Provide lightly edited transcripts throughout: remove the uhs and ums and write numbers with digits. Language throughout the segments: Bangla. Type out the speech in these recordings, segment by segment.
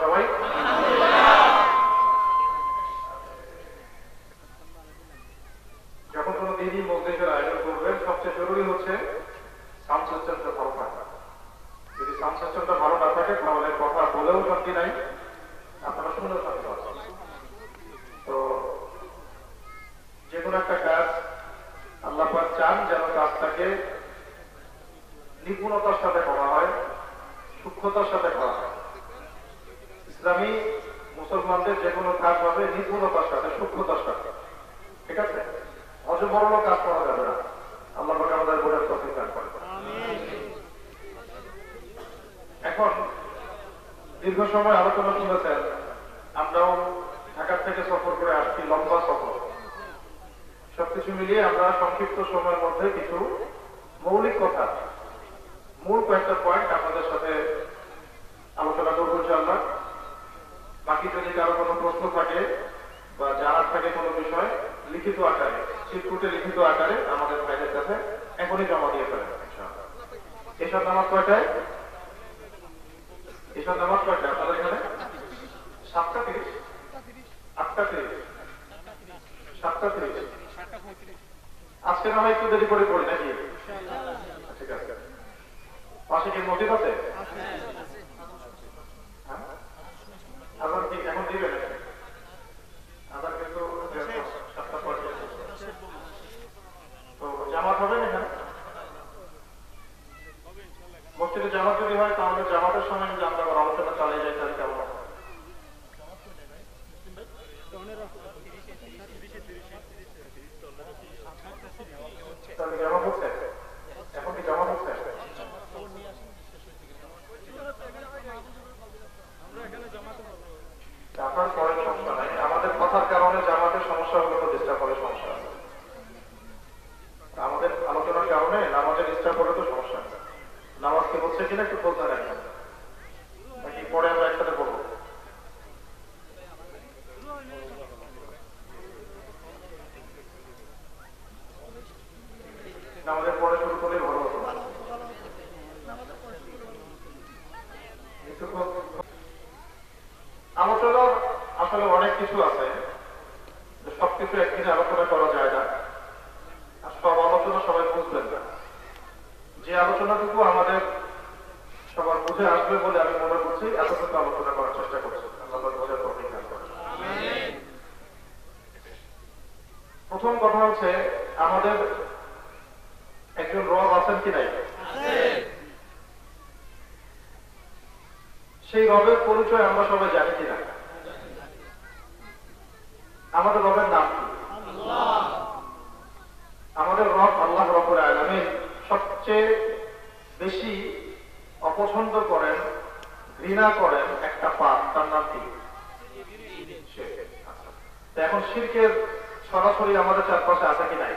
সবাই? যখন কোনো দিনই মজলিসের আয়োজন করবেন সবচেয়ে জরুরি হচ্ছে সাউন্ড সিস্টেমটা ভালো থাকা। যদি সাউন্ড সিস্টেমটা ভালো না থাকে তাহলে কথা বলেও শান্তি নাই, আপনারা শুনেও শান্তি পাচ্ছেন। তো যে কোনো একটা কাজ আল্লাহ পাক চান যেন কাজটাকে নিপুণতার সাথে করা হয়, সূক্ষ্মতার সাথে করা হয়। ইসলামী মুসলমানদের যে কোনো কাজ হবে নিপুণতার সাথে, সূক্ষ্মতার সাথে, ঠিক আছে? অজবরল কাজ করা যাবে না। আল্লাহ পাক আমাদের বোঝার তৌফিক দান করেন। এখন দীর্ঘ সময় আলোচনা শুনেছেন, আমরাও ঢাকা থেকে সফর করে আসছি, লম্বা সফর। সবকিছু মিলিয়ে আমরা সংক্ষিপ্ত সময়ের মধ্যে কিছু মৌলিক কথা, মূল কয়েকটা পয়েন্ট আপনাদের সাথে আলোচনা করবো ইনশাআল্লাহ। বাকি যদি কারো কোনো প্রশ্ন থাকে বা জানার থাকে কোনো বিষয়, লিখিত আকারে, চিরকুটে লিখিত আকারে আমাদের ভাইদের কাছে এখনই জমা দিয়ে ফেলেন ইনশাআল্লাহ। এসব নামাজ কয়টায়? এসব নামাজ কয়টায় আপনাদের এখানে? 7:30, 8:30, 7:30। আজকে না হয় একটু দেরি করে পড়ি নাকি? ঠিক আছে। পাশে কি মসজিদ আছে? আবার কি এখন দিবে নাকি? আবার কিন্তু 7টা পরে। তো জামাত হবে না এখানে? মসজিদে জামাত যদি হয় তাহলে জামাতের সময় যদি আমরা আলোচনা চালিয়ে যাই তাহলে কেমন হবে? তাহলে জামাত হচ্ছে? এখন কি জামাত হচ্ছে? আপনার পরে সমস্যা নাই, আমাদের কথার কারণে জামাতের সমস্যা হলে তো ডিস্টার্ব হলে সমস্যা আছে। আমাদের আলোচনার কারণে নামাজে ডিস্টার্ব হলে তো সমস্যা আছে। নামাজ কি হচ্ছে কিনা একটু বলতে রাখবেন, নাকি পরে আমরা একসাথে বলবো? নামাজের পরে শুরু করলেই ভালো হতো। আলোচনার আসলে অনেক কিছু আছে, সবকিছু একদিনে আলোচনা করা যায় না, আর সব আলোচনা সবাই বুঝবেন না। যে আলোচনাটুকু আমাদের সবার বুঝে আসবে বলে আমি মনে করছি এতটুকু আলোচনা করার চেষ্টা করছি। আল্লাহ বোঝার তৌফিক দান করেন। প্রথম কথা হচ্ছে, আমাদের একজন রব আছেন কি নাই? সেই রবের পরিচয় আমরা সবাই জানি কিনা? আমাদের রবের নাম কি? আমাদের রব আল্লাহ রাব্বুল আলামিন সবচেয়ে বেশি অপছন্দ করেন, ঘৃণা করেন একটা পাপ, তার নাম কি? এখন শিরকের সরাসরি আমাদের চারপাশে আছে কি নাই?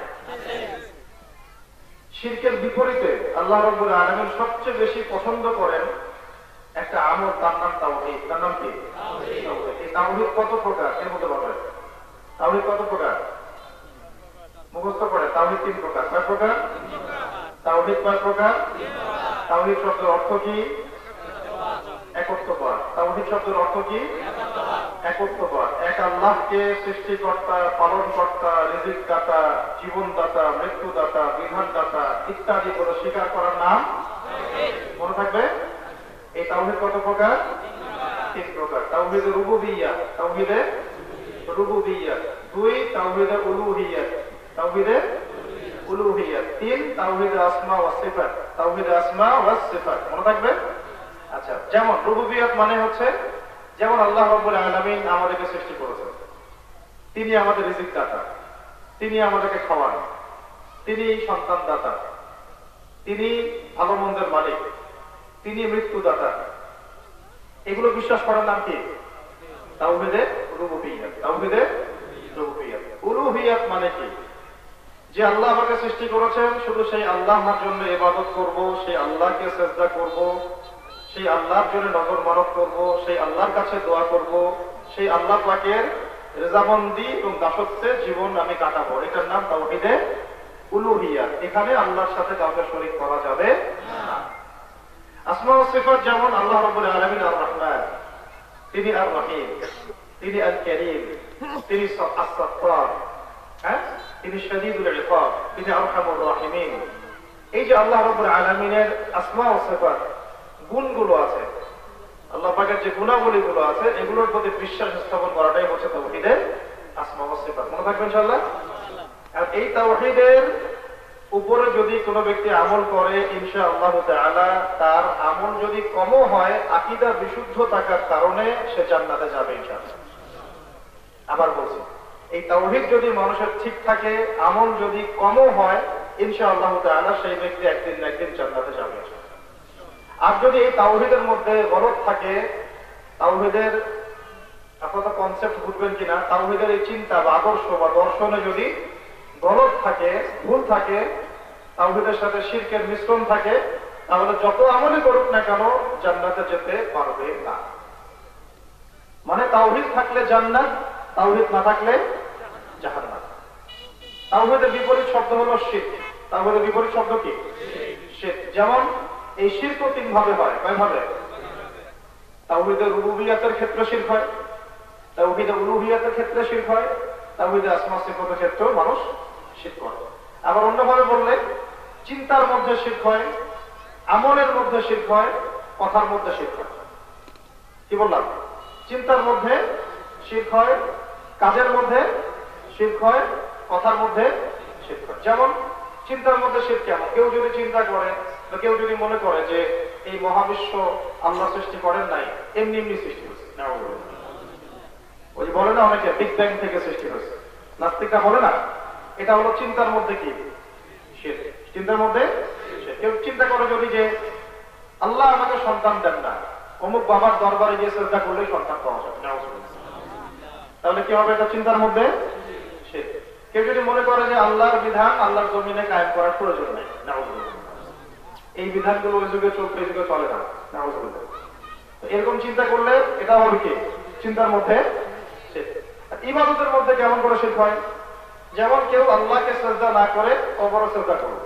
শিরকের বিপরীতে আল্লাহ রাব্বুল আলামিন সবচেয়ে বেশি পছন্দ করেন একটা আমল, তার নাম তাওহীদ। তার নাম কি? এই তাওহীদ কত প্রকার এর মধ্যে বলেন? তাওহীদ কত প্রকার? মুখস্থ করে। তাওহীদ 3 প্রকার। কয় প্রকার? তাওহীদ কয় প্রকার? তাওহীদ শব্দের অর্থ কি? একত্ববাদ। তাওহীদ শব্দের অর্থ কি? একত্ববাদ। এক আল্লাহকে সৃষ্টিকর্তা, পালনকর্তা, রিজিকদাতা, জীবনদাতা, মৃত্যুদাতা, বিধানদাতা ইত্যাদি করে স্বীকার করার নাম মনে থাকবে। এই তাওহীদ কত প্রকার? 3 প্রকার। তাওহীদে রুবুবিয়্যাহ, তাওহীদে রুবুবিয়্যাহ। 2 তাওহীদে উলুহিয়্যাহ, তাওহীদে উলুহিয়্যাহ। 3 তাওহীদে আসমা ওয়াস সিফাত, তাওহীদে আসমা ওয়াস সিফাত। মনে থাকবে? আচ্ছা, যেমন রুবুবিয়্যাহ মানে হচ্ছে যেমন আল্লাহ রাব্বুল আলামিন আমাদেরকে সৃষ্টি করেছেন, তিনি আমাদের রিজিক দাতা, তিনি আমাদেরকে খাওয়ান, তিনি সন্তান দাতা, তিনি ভালো মন্দের মালিক, তিনি মৃত্যুদাতা। এগুলো বিশ্বাস করার নাম কি? তাওহীদে রুবুবিয়্যাহ। তাওহীদে রুবুবিয়্যাহ। উলুহিয়্যাহ মানে কি? যে আল্লাহ আমাকে সৃষ্টি করেছেন শুধু সেই আল্লাহর জন্য ইবাদত করব, সেই আল্লাহকে সিজদা করব, সেই আল্লাহর জন্য নজর মানত করব, সেই আল্লাহর কাছে দোয়া করব, সেই আল্লাহ পাকের রেজামন্দি এবং দাসত্বে জীবন আমি কাটাবো। এটার নাম তাওহীদে উলুহিয়্যাহ। এখানে আল্লাহর সাথে কাউকে শরীক করা যাবে না। আসমা ওয়াস সিফাত যেমন আল্লাহ রাব্বুল আলামিন আর রহমান, তিনি আর রহিম, তিনি আল কারীম, তিনি আস-সাত্তার, তিনি শাদীদুল ইকাব, তিনি আরহামুর রাহিমিন। এই যে আল্লাহ রাব্বুল আলামিনের আসমা ও সিফাত গুণগুলো আছে, আল্লাহ পাকের যে গুণাবলীগুলো আছে, এগুলোর প্রতি বিশ্বাস স্থাপন করাটাই হচ্ছে তাওহীদের আসমা ও সিফাত। মনে থাকবে ইনশাআল্লাহ। আর এই তাওহীদের উপরে যদি কোনো ব্যক্তি আমল করে, ইনশাআল্লাহ তাআলা তার আমল যদি কমও হয়, আকীদা বিশুদ্ধ থাকার কারণে সে জান্নাতে যাবে ইনশাআল্লাহ। আবার বলছি, এই তাওহীদ যদি মানুষের ঠিক থাকে, আমল যদি কমও হয়, ইনশাআল্লাহ তাআলা সেই ব্যক্তি একদিন না একদিন জান্নাতে যাবে। আর যদি এই তাওহীদের মধ্যে গলত থাকে, তাওহীদের আপনারা কনসেপ্ট বুঝবেন কিনা, তাওহীদের এই চিন্তা বা আদর্শ বা দর্শনে যদি গলত থাকে, ভুল থাকে, তাওহীদের সাথে শিরকের মিশ্রণ থাকে, তাহলে যত আমলই করুক না কেন জান্নাতে যেতে পারবে না। মানে তাওহীদ থাকলে জান্নাত, তাওহীদ না থাকলে জাহান্নাম। তাওহীদের বিপরীত শব্দ হলো শিরক। তাওহীদের বিপরীত শব্দ কি? শিরক। যেমন এই শিরকও তিন ভাবে হয়। কয়ভাবে? তাওহীদের রুবুবিয়্যাতের ক্ষেত্রে শিরক হয়, তাওহীদের উলুহিয়্যাতের ক্ষেত্রে শিরক হয়, তাওহীদের আসমা সিফাতের ক্ষেত্রেও মানুষ শিরক করে। আবার অন্যভাবে বললে চিন্তার মধ্যে শিরক হয়, আমলের মধ্যে শিরক হয়, কথার মধ্যে শিরক হয়। কি বললাম? চিন্তার মধ্যে শিরক হয়, কাজের মধ্যে শিরক হয়, কথার মধ্যে শিরক হয়। যেমন চিন্তার মধ্যে শিরক কেমন? কেউ যদি চিন্তা করে বা কেউ যদি মনে করে যে এই মহাবিশ্ব আল্লাহ সৃষ্টি করেন নাই, এমনি এমনি সৃষ্টি হয়েছে, ওই যে বলে না অনেকে বিগ ব্যাং থেকে সৃষ্টি হয়েছে, নাস্তিকরা বলে না, এটা হলো চিন্তার মধ্যে কি? শিরক। চিন্তার মধ্যে কেউ চিন্তা করে যদি যে আল্লাহ আমাকে সন্তান দেন না, অমুক বাবার দরবারে গিয়ে চেষ্টা করলেই সন্তান পাওয়া যাবে, তাহলে কি হবে? এটা চিন্তার মধ্যে শিরক। কেউ যদি মনে করে যে আল্লাহর বিধান আল্লাহর জমিনে কায়েম করার প্রয়োজন নেই, এই বিধানগুলো ওই যুগে চলবে, এই যুগে চলে না, এরকম চিন্তা করলে এটা হবে কি? চিন্তার মধ্যে শিরক। ইবাদতের মধ্যে কেমন করে শিরক হয়? যেমন কেউ আল্লাহকে সিজদা না করে কবরে সিজদা করলো,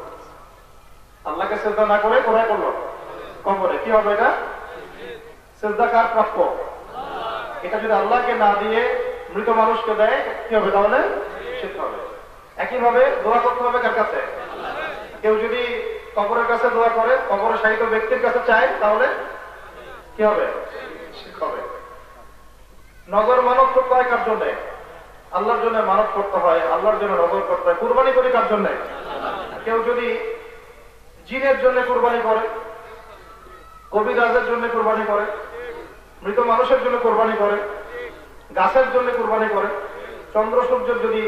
আল্লাহকে সিজদা না করে কোথায় করলো? কবরে। কি হবে এটা? সিজদা কার প্রাপ্য? এটা যদি আল্লাহকে না দিয়ে মৃত মানুষকে দেয়, কি হবে? তাহলে শিরক হবে। একইভাবে দোয়া করতে হবে কার কাছে? কেউ যদি কবরের কাছে দোয়া করে, কবরে শায়িত ব্যক্তির কাছে চায়, তাহলে কি হবে? শিরক হবে। নজর মানত করতে হয় কার জন্য? আল্লাহর জন্য মানত করতে হয়, আল্লাহর জন্য নজর করতে হয়। কুরবানি করি কার জন্য? কেউ যদি জিনের জন্য কুরবানি করে, কবিরাজের জন্য কুরবানি করে, মৃত মানুষের জন্য কুরবানি করে, গাছের জন্য কুরবানি করে, চন্দ্র সূর্যের যদি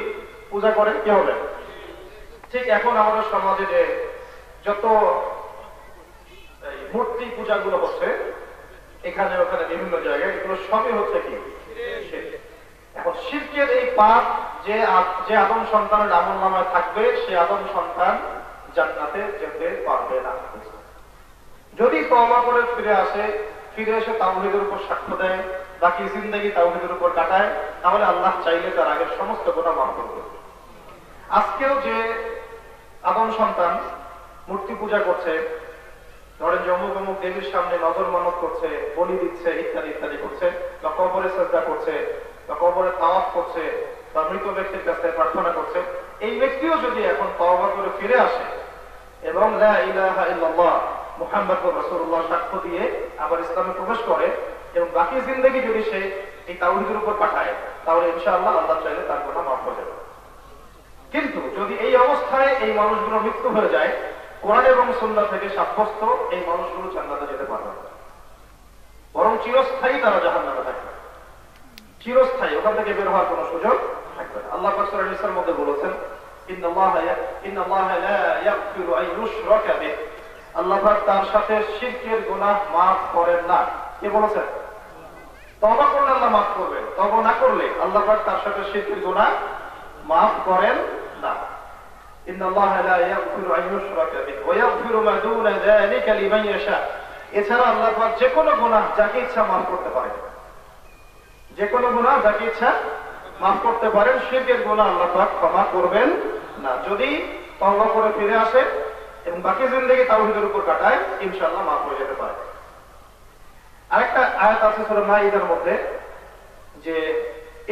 পূজা করে, কি হবে? ঠিক এখন আমাদের সমাজে যে যত মূর্তি পূজাগুলো হচ্ছে, এখানে ওখানে বিভিন্ন জায়গায়, এগুলো সবই হচ্ছে কি? এখন শিরকের এই পাপ যে আদম সন্তানের আমলনামায় থাকবে, সে আদম সন্তান জান্নাতে যেতে পারবে না। যদি তওবা করে ফিরে আসে, ফিরে এসে তাওহীদের উপর সাক্ষ্য দেয়, বাকি জিন্দেগি তাওহীদের উপর কাটায়, তাহলে আল্লাহ চাইলে তার আগের সমস্ত গুনাহ মাফ করবে। আজকেও যে আদম সন্তান মূর্তি পূজা করছে, ধরেন যে অমুক অমুক দেবীর সামনে নজর মানত করছে, বলি দিচ্ছে, ইত্যাদি ইত্যাদি করছে, বা কবরে সিজদা করছে, বা কবরে তাওয়াফ করছে, বা মৃত ব্যক্তির কাছে প্রার্থনা করছে, এই ব্যক্তিও যদি এখন তওবা করে ফিরে আসে এবং লা ইলাহা ইল্লাল্লাহ মুহাম্মাদুর রাসূলুল্লাহ সাক্ষ্য দিয়ে আবার ইসলামে প্রবেশ করে এবং বাকি জিন্দেগি যদি সে এই তাওহীদের উপর কাটায়, তাহলে ইনশাআল্লাহ আল্লাহ চাইলে তার গুনাহ মাফ হয়ে যাবে। কিন্তু যদি এই অবস্থায় এই মানুষগুলো মৃত্যু হয়ে যায়, কোরআন এবং সুন্নাহ থেকে সাব্যস্ত, এই মানুষগুলো জান্নাতে যেতে পারবে না, বরং চিরস্থায়ী তারা জাহান্নামে থাকবে। চিরস্থায়ী, ওখান থেকে বের হওয়ার কোনো সুযোগ থাকবে না। আল্লাহ পাক সূরা নিসার মধ্যে বলেছেন, ইন্নাল্লাহা লা ইয়াগফিরু আন ইউশরাকা বিহি, আল্লাহ পাক তার সাথে শিরকের গুনাহ মাফ করেন না। কে বলেছেন? তওবা করলে আল্লাহ মাফ করবেন, তওবা না করলে আল্লাহ পাক তার সাথে শিরকের গুনাহ মাফ করেন না। ইন্নাল্লাহা লা ইয়াগফিরু আন ইউশরাকা বিহি ওয়া ইয়াগফিরু মা দুনা যালিকা লিমান ইয়াশা। এছাড়া আল্লাহ পাক যে কোনো গুনাহ যাকে ইচ্ছা মাফ করতে পারেন, যে কোনো গুনাহ যাকে ইচ্ছা মাফ করতে পারেন। শিরকের গুনাহ আল্লাহ পাক ক্ষমা করবেন না। যদি তওবা করে ফিরে আসে এবং বাকি জিন্দেগি তাওহীদের উপর কাটায়, ইনশাআল্লাহ মাফ হয়ে যেতে পারে। আরেকটা আয়াত আছে সূরা মাইদার মধ্যে যে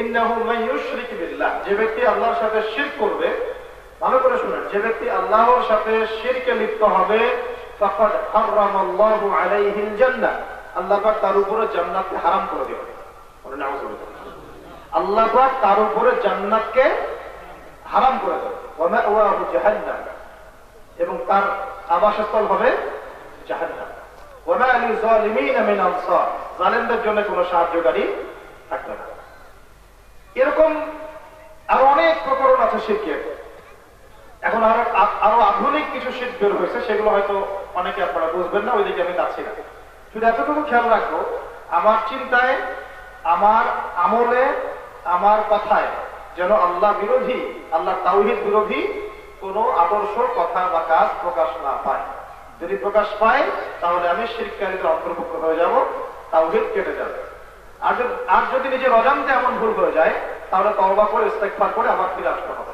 ইন্নাহু মান ইউশরিক বিল্লাহ, যে ব্যক্তি আল্লাহর সাথে শিরক করবে, ভালো করে শুনেন, যে ব্যক্তি আল্লাহর সাথে শিরকে লিপ্ত হবে ফাকাদ হারামাল্লাহু আলাইহিল জান্নাহ, আল্লাহ পাক তার উপরে জান্নাতকে হারাম করে দিবেন। বলেন নাউযুবিল্লাহ। আল্লাহ পাক তার উপরে জান্নাতকে হারাম করে দেবেন। ওয়া মাওয়াহু জাহান্নাম, এবং তার আবাসস্থল হবে জাহান্নাম। ওয়া মা লিযালিমিনা মিন আনসার, জালেমদের জন্য কোনো সাহায্যকারী থাকবে না। এরকম আরো অনেক প্রকরণ আছে শিরকের। এখন আরো আধুনিক কিছু শিরক বের হয়েছে, সেগুলো হয়তো অনেকে আপনারা বুঝবেন না, ওইদিকে আমি যাচ্ছি না। শুধু এতটুকু খেয়াল রাখবো, আমার চিন্তায়, আমার আমলে, আমার কথায় যেন আল্লাহ বিরোধী, আল্লাহ তাওহীদ বিরোধী কোনো আদর্শ, কথা বা কাজ প্রকাশ না পায়। যদি প্রকাশ পায় তাহলে আমি শিরককারীদের অন্তর্ভুক্ত হয়ে যাব, তাওহীদ কেটে যাবে। আর যদি নিজের অজান্তে এমন ভুল হয়ে যায় তাহলে তওবা করে ইস্তেগফার করে আবার ফিরে আসতে হবে।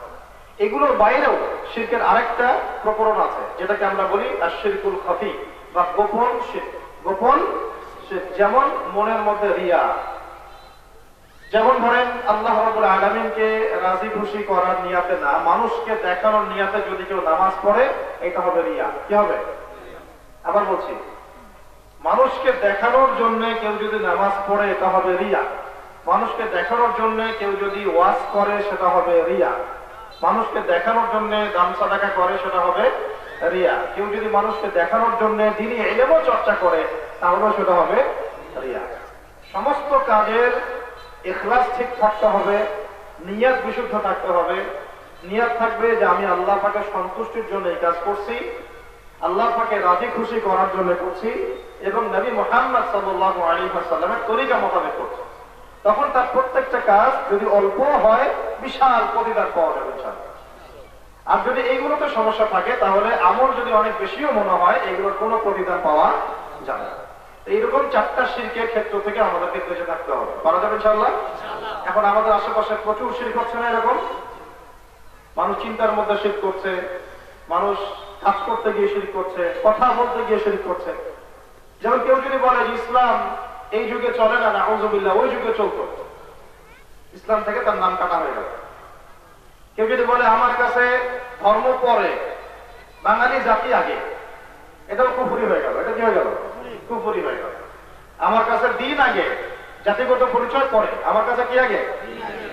এগুলোর বাইরেও শিরকের আরেকটা প্রকরণ আছে, যেটাকে আমরা বলি আশ-শিরকুল খাফি বা গোপন শিরক। গোপন শিরক যেমন মনের মধ্যে রিয়া, যেমন ধরেন আল্লাহ রাব্বুল আলামিনকে রাজি খুশি করার নিয়াতে না, মানুষকে দেখানোর নিয়াতে যদি কেউ নামাজ পড়ে, এটা হবে রিয়া। কি হবে? আবার বলছি, মানুষকে দেখানোর জন্য কেউ যদি নামাজ পড়ে, এটা হবে রিয়া। মানুষকে দেখানোর জন্য কেউ যদি ওয়াজ করে, সেটা হবে রিয়া। মানুষকে দেখানোর জন্য দান সাদাকা করে, সেটা হবে রিয়া। কেউ যদি মানুষকে দেখানোর জন্য দ্বীনি ইলমও চর্চা করে, তাহলেও সেটা হবে রিয়া। সমস্ত কাজের ইখলাস ঠিক থাকতে হবে, নিয়ত বিশুদ্ধ থাকতে হবে। নিয়ত থাকবে যে আমি আল্লাহ পাকের সন্তুষ্টির জন্য এই কাজ করছি, আল্লাহ পাকে রাজি খুশি করার জন্য করছি, এবং নবী মুহাম্মদ সাল্লাল্লাহু আলাইহি ওয়াসাল্লামের তরিকা মোতাবেক করছি। তখন তার প্রত্যেকটা কাজ যদি অল্প হয়, বিশাল প্রতিদান পাওয়া যাবে ইনশাআল্লাহ। আর যদি এইগুলোতে সমস্যা থাকে, তাহলে আমল যদি অনেক বেশিও মনে হয়, এগুলোর কোনো প্রতিদান পাওয়া যাবে না। এইরকম চারটা শিরকের ক্ষেত্র থেকে আমাদেরকে বেঁচে থাকতে হবে। পারা যাবে ইনশাআল্লাহ? এখন আমাদের আশেপাশে প্রচুর শিরক হচ্ছে না? এরকম মানুষ চিন্তার মধ্যে শিরক করছে, মানুষ কাজ করতে গিয়ে শিরক করছে, কথা বলতে গিয়ে শিরক করছে। যেমন কেউ যদি বলে যে ইসলাম এই যুগে চলে না, নাউযুবিল্লাহ, ওই যুগে চলতো, ইসলাম থেকে তার নাম কাটা হয়ে গেল। কেউ যদি বলে আমার কাছে ধর্ম পরে, বাঙালি জাতি আগে, এটাও কুফরি হয়ে গেল। এটা কি হয়ে গেল? কুফরি হয়ে গেল। আমার কাছে দিন আগে, জাতিগত পরিচয় পরে। আমার কাছে কি আগে?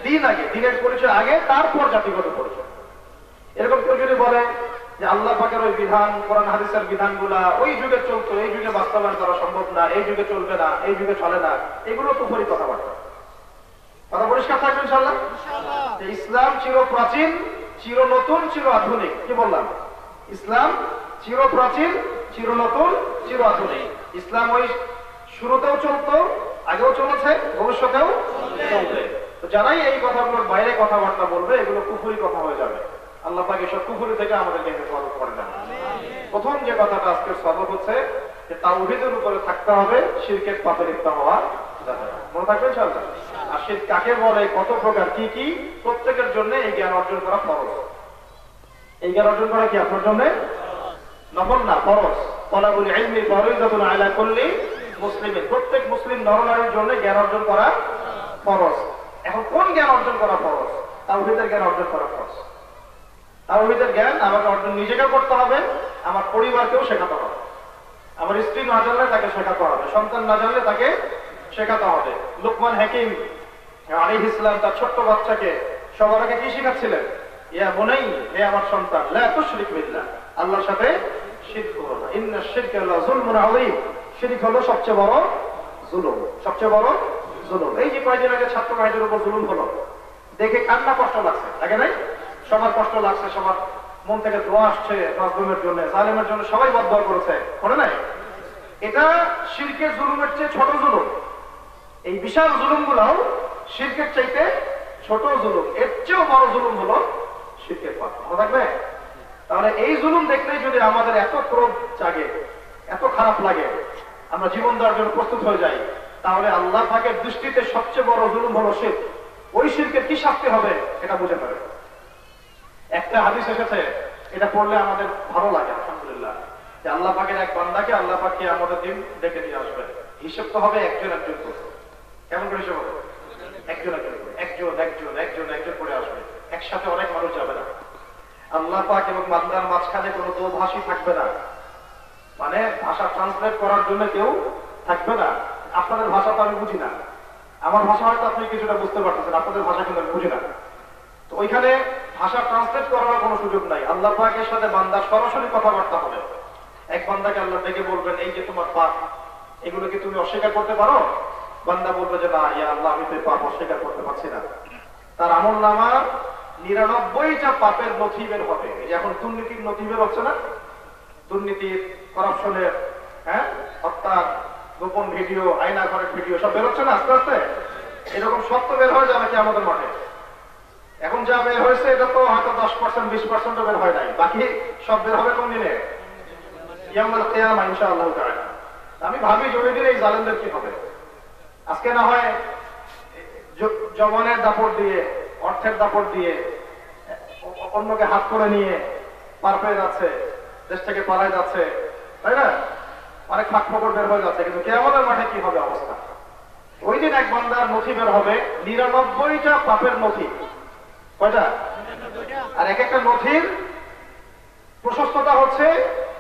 দিন আগে, দিনের পরিচয় আগে, তারপর জাতিগত পরিচয়। এরকম কেউ যদি বলে যে আল্লাহ পাকের ওই বিধান, কোরআন হাদিসের বিধানগুলা ওই যুগে চলতো, এই যুগে বাস্তবায়ন করা সম্ভব না, এই যুগে চলবে না, এই যুগে চলে না, এগুলো কুফরি কথাবার্তা। কথা পরিষ্কার থাকবে ইনশাআল্লাহ? ইসলাম চির প্রাচীন, চির নতুন, চির আধুনিক। কি বললাম? ইসলাম চির প্রাচীন, চির নতুন, চির আধুনিক। ইসলাম ওই শুরুতেও চলতো, আগেও চলেছে, ভবিষ্যতেও চলবে। তো যারাই এই কথাগুলোর বাইরে কথাবার্তা বলবে, এগুলো কুফরি কথা হয়ে যাবে। আল্লাহ পাক এসব কুফরি থেকে আমাদেরকে হেফাজত করে দেন। প্রথম যে কথাটা আজকের সবক হচ্ছে যে তাওহীদের উপরে থাকতে হবে, শিরকের পাপে লিপ্ত হওয়া যাবে না। মনে থাকবে ইনশাআল্লাহ? আর শিরক কাকে বলে, কত প্রকার, কি কি, প্রত্যেকের জন্য এই জ্ঞান অর্জন করা ফরজ। এই জ্ঞান অর্জন করা কি আপনার জন্য নফল না, ফরজ। তালাবুল ইলমি ফরিদাতুন আলা কুল্লি মুসলিমিন, প্রত্যেক মুসলিম নরনারীর জন্য জ্ঞান অর্জন করা ফরজ। এখন কোন জ্ঞান অর্জন করা ফরজ? তাওহীদের জ্ঞান অর্জন করা ফরজ। তাওহীদের জ্ঞান আমাকে অর্জন নিজেকেও করতে হবে, আমার পরিবারকেও শেখাতে হবে। আমার স্ত্রী না জানলে তাকে শেখাতে হবে, সন্তান না জানলে তাকে শেখাতে হবে। লুকমান হাকিম আলাইহিস সালাম তার ছোট্ট বাচ্চাকে সবার আগে কি শেখাচ্ছিলেন? ইয়া বুনাই, হে আমার সন্তান, লা তুশরিক বিল্লাহ, আল্লাহর সাথে শিরক করো না। ইন্নাশ শিরকা লাযুলমুন আযীম, শিরক হলো সবচেয়ে বড় জুলুম, সবচেয়ে বড় জুলুম। এই যে কয়েকদিন আগে ছাত্র ভাইদের উপর জুলুম হলো, দেখে কান্না কষ্ট লাগছে, লাগে নাই? সবার কষ্ট লাগছে, সবার মন থেকে দোয়া আসছে মাজলুমের জন্য, জালেমের জন্য, সবাই বদদোয়া করেছে, করে নাই? এটা শিরকের জুলুমের চেয়ে ছোট জুলুম। এই বিশাল জুলুমগুলোও শিরকের চাইতে ছোট জুলুম। এর চেয়েও বড় জুলুম হলো শিরকের পাপ। মনে থাকবে? তাহলে এই জুলুম দেখলেই যদি আমাদের এত ক্রোধ জাগে, এত খারাপ লাগে, আমরা জীবন দেওয়ার জন্য প্রস্তুত হয়ে যাই, তাহলে আল্লাহ পাকের দৃষ্টিতে সবচেয়ে বড় জুলুম হলো শিরক। ওই শিরকের কি শাস্তি হবে এটা বুঝে পারে। একটা হাদিস এসেছে, এটা পড়লে আমাদের ভালো লাগে আলহামদুলিল্লাহ, যে আল্লাহ পাকের এক বান্দাকে আল্লাহ পাক কিয়ামতের দিন ডেকে নিয়ে আসবে। হিসেব তো হবে একজন একজন করে। কেমন করে হিসেব হবে? একজন একজন করে, একজন একজন একজন একজন করে আসবে, একসাথে অনেক মানুষ যাবে না। আল্লাহ পাক এবং বান্দার মাঝখানে কোনো দোভাষী থাকবে না, মানে ভাষা ট্রান্সলেট করার জন্য কেউ থাকবে না। আপনাদের ভাষা তো আমি বুঝি না, আমার ভাষা হয়তো আপনি কিছুটা বুঝতে পারতেছেন, আপনাদের ভাষা কিন্তু আমি বুঝি না। তো ওইখানে ভাষা ট্রান্সলেট করার কোনো সুযোগ নাই। আল্লাহ পাকের সাথে বান্দার সরাসরি কথাবার্তা হবে। এক বান্দাকে আল্লাহ ডেকে বলবেন, এই যে তোমার পাপ, এগুলো কি তুমি অস্বীকার করতে পারো? বান্দা বলবে যে না ইয়া আল্লাহ, আমি তো পাপ অস্বীকার করতে পারছি না। তার আমল নামা 99টা পাপের নথি বের হবে। এই যে এখন দুর্নীতির নথি বের হচ্ছে না, দুর্নীতির, করাপশনের, হ্যাঁ, হত্যা, গোপন ভিডিও, আয়না ঘরের ভিডিও সব বেরোচ্ছে না আস্তে আস্তে। এরকম সত্য বের হয়ে যাবে কি আমাদের মাঠে। এখন যা বের হয়েছে এটা তো হয়তো 10% 20% বের হয় নাই, বাকি সব বের হবে কোন দিনে? ইয়াউমুল কিয়ামা ইনশাআল্লাহ তাআলা। আমি ভাবি ওই দিন এই জালেমদের কি হবে। আজকে না হয় জবানের দাপট দিয়ে, অর্থের দাপট দিয়ে অন্যকে হাত করে নিয়ে পার পেয়ে যাচ্ছে, দেশ থেকে পালায় যাচ্ছে, তাই না? অনেক ফাঁক ফকর বের হয়ে যাচ্ছে, কিন্তু কিয়ামতের মাঠে কি হবে অবস্থা? ওই দিন এক বান্দার নথি বের হবে 99টা পাপের নথি। কয়টা? আর এক একটা নথির প্রশস্ততা হচ্ছে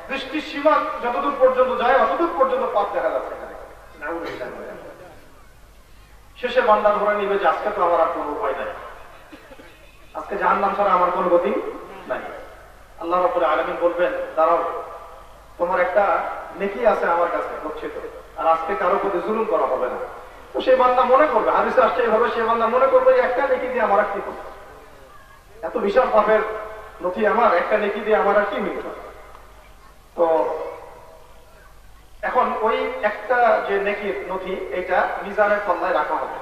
দৃষ্টির সীমা যতদূর পর্যন্ত যায় অতদূর পর্যন্ত পাপ দেখা যাচ্ছে। শেষে বান্দা ধরে নিবে যে আজকে তো আমার আর কোনো উপায় নাই, আজকে জাহান্নাম ছাড়া আমার কোনো গতি নাই। আল্লাহ রাব্বুল আলামিন বলবেন, দাঁড়াও, তোমার একটা নেকি আছে আমার কাছে গচ্ছিত, আর আজকে কারো প্রতি জুলুম করা হবে না। তো সেই বান্দা মনে করবে, হাদিসে আসছে এইভাবে, সেই বান্দা মনে করবে একটা নেকি দিয়ে আমার আর কি করবে, এত বিশাল পাপের নথি আমার, একটা নেকি দিয়ে আমার আর কি মিলবে। তো এখন ওই একটা যে নেকির নথি, এটা মিজানের পাল্লায় রাখা হবে।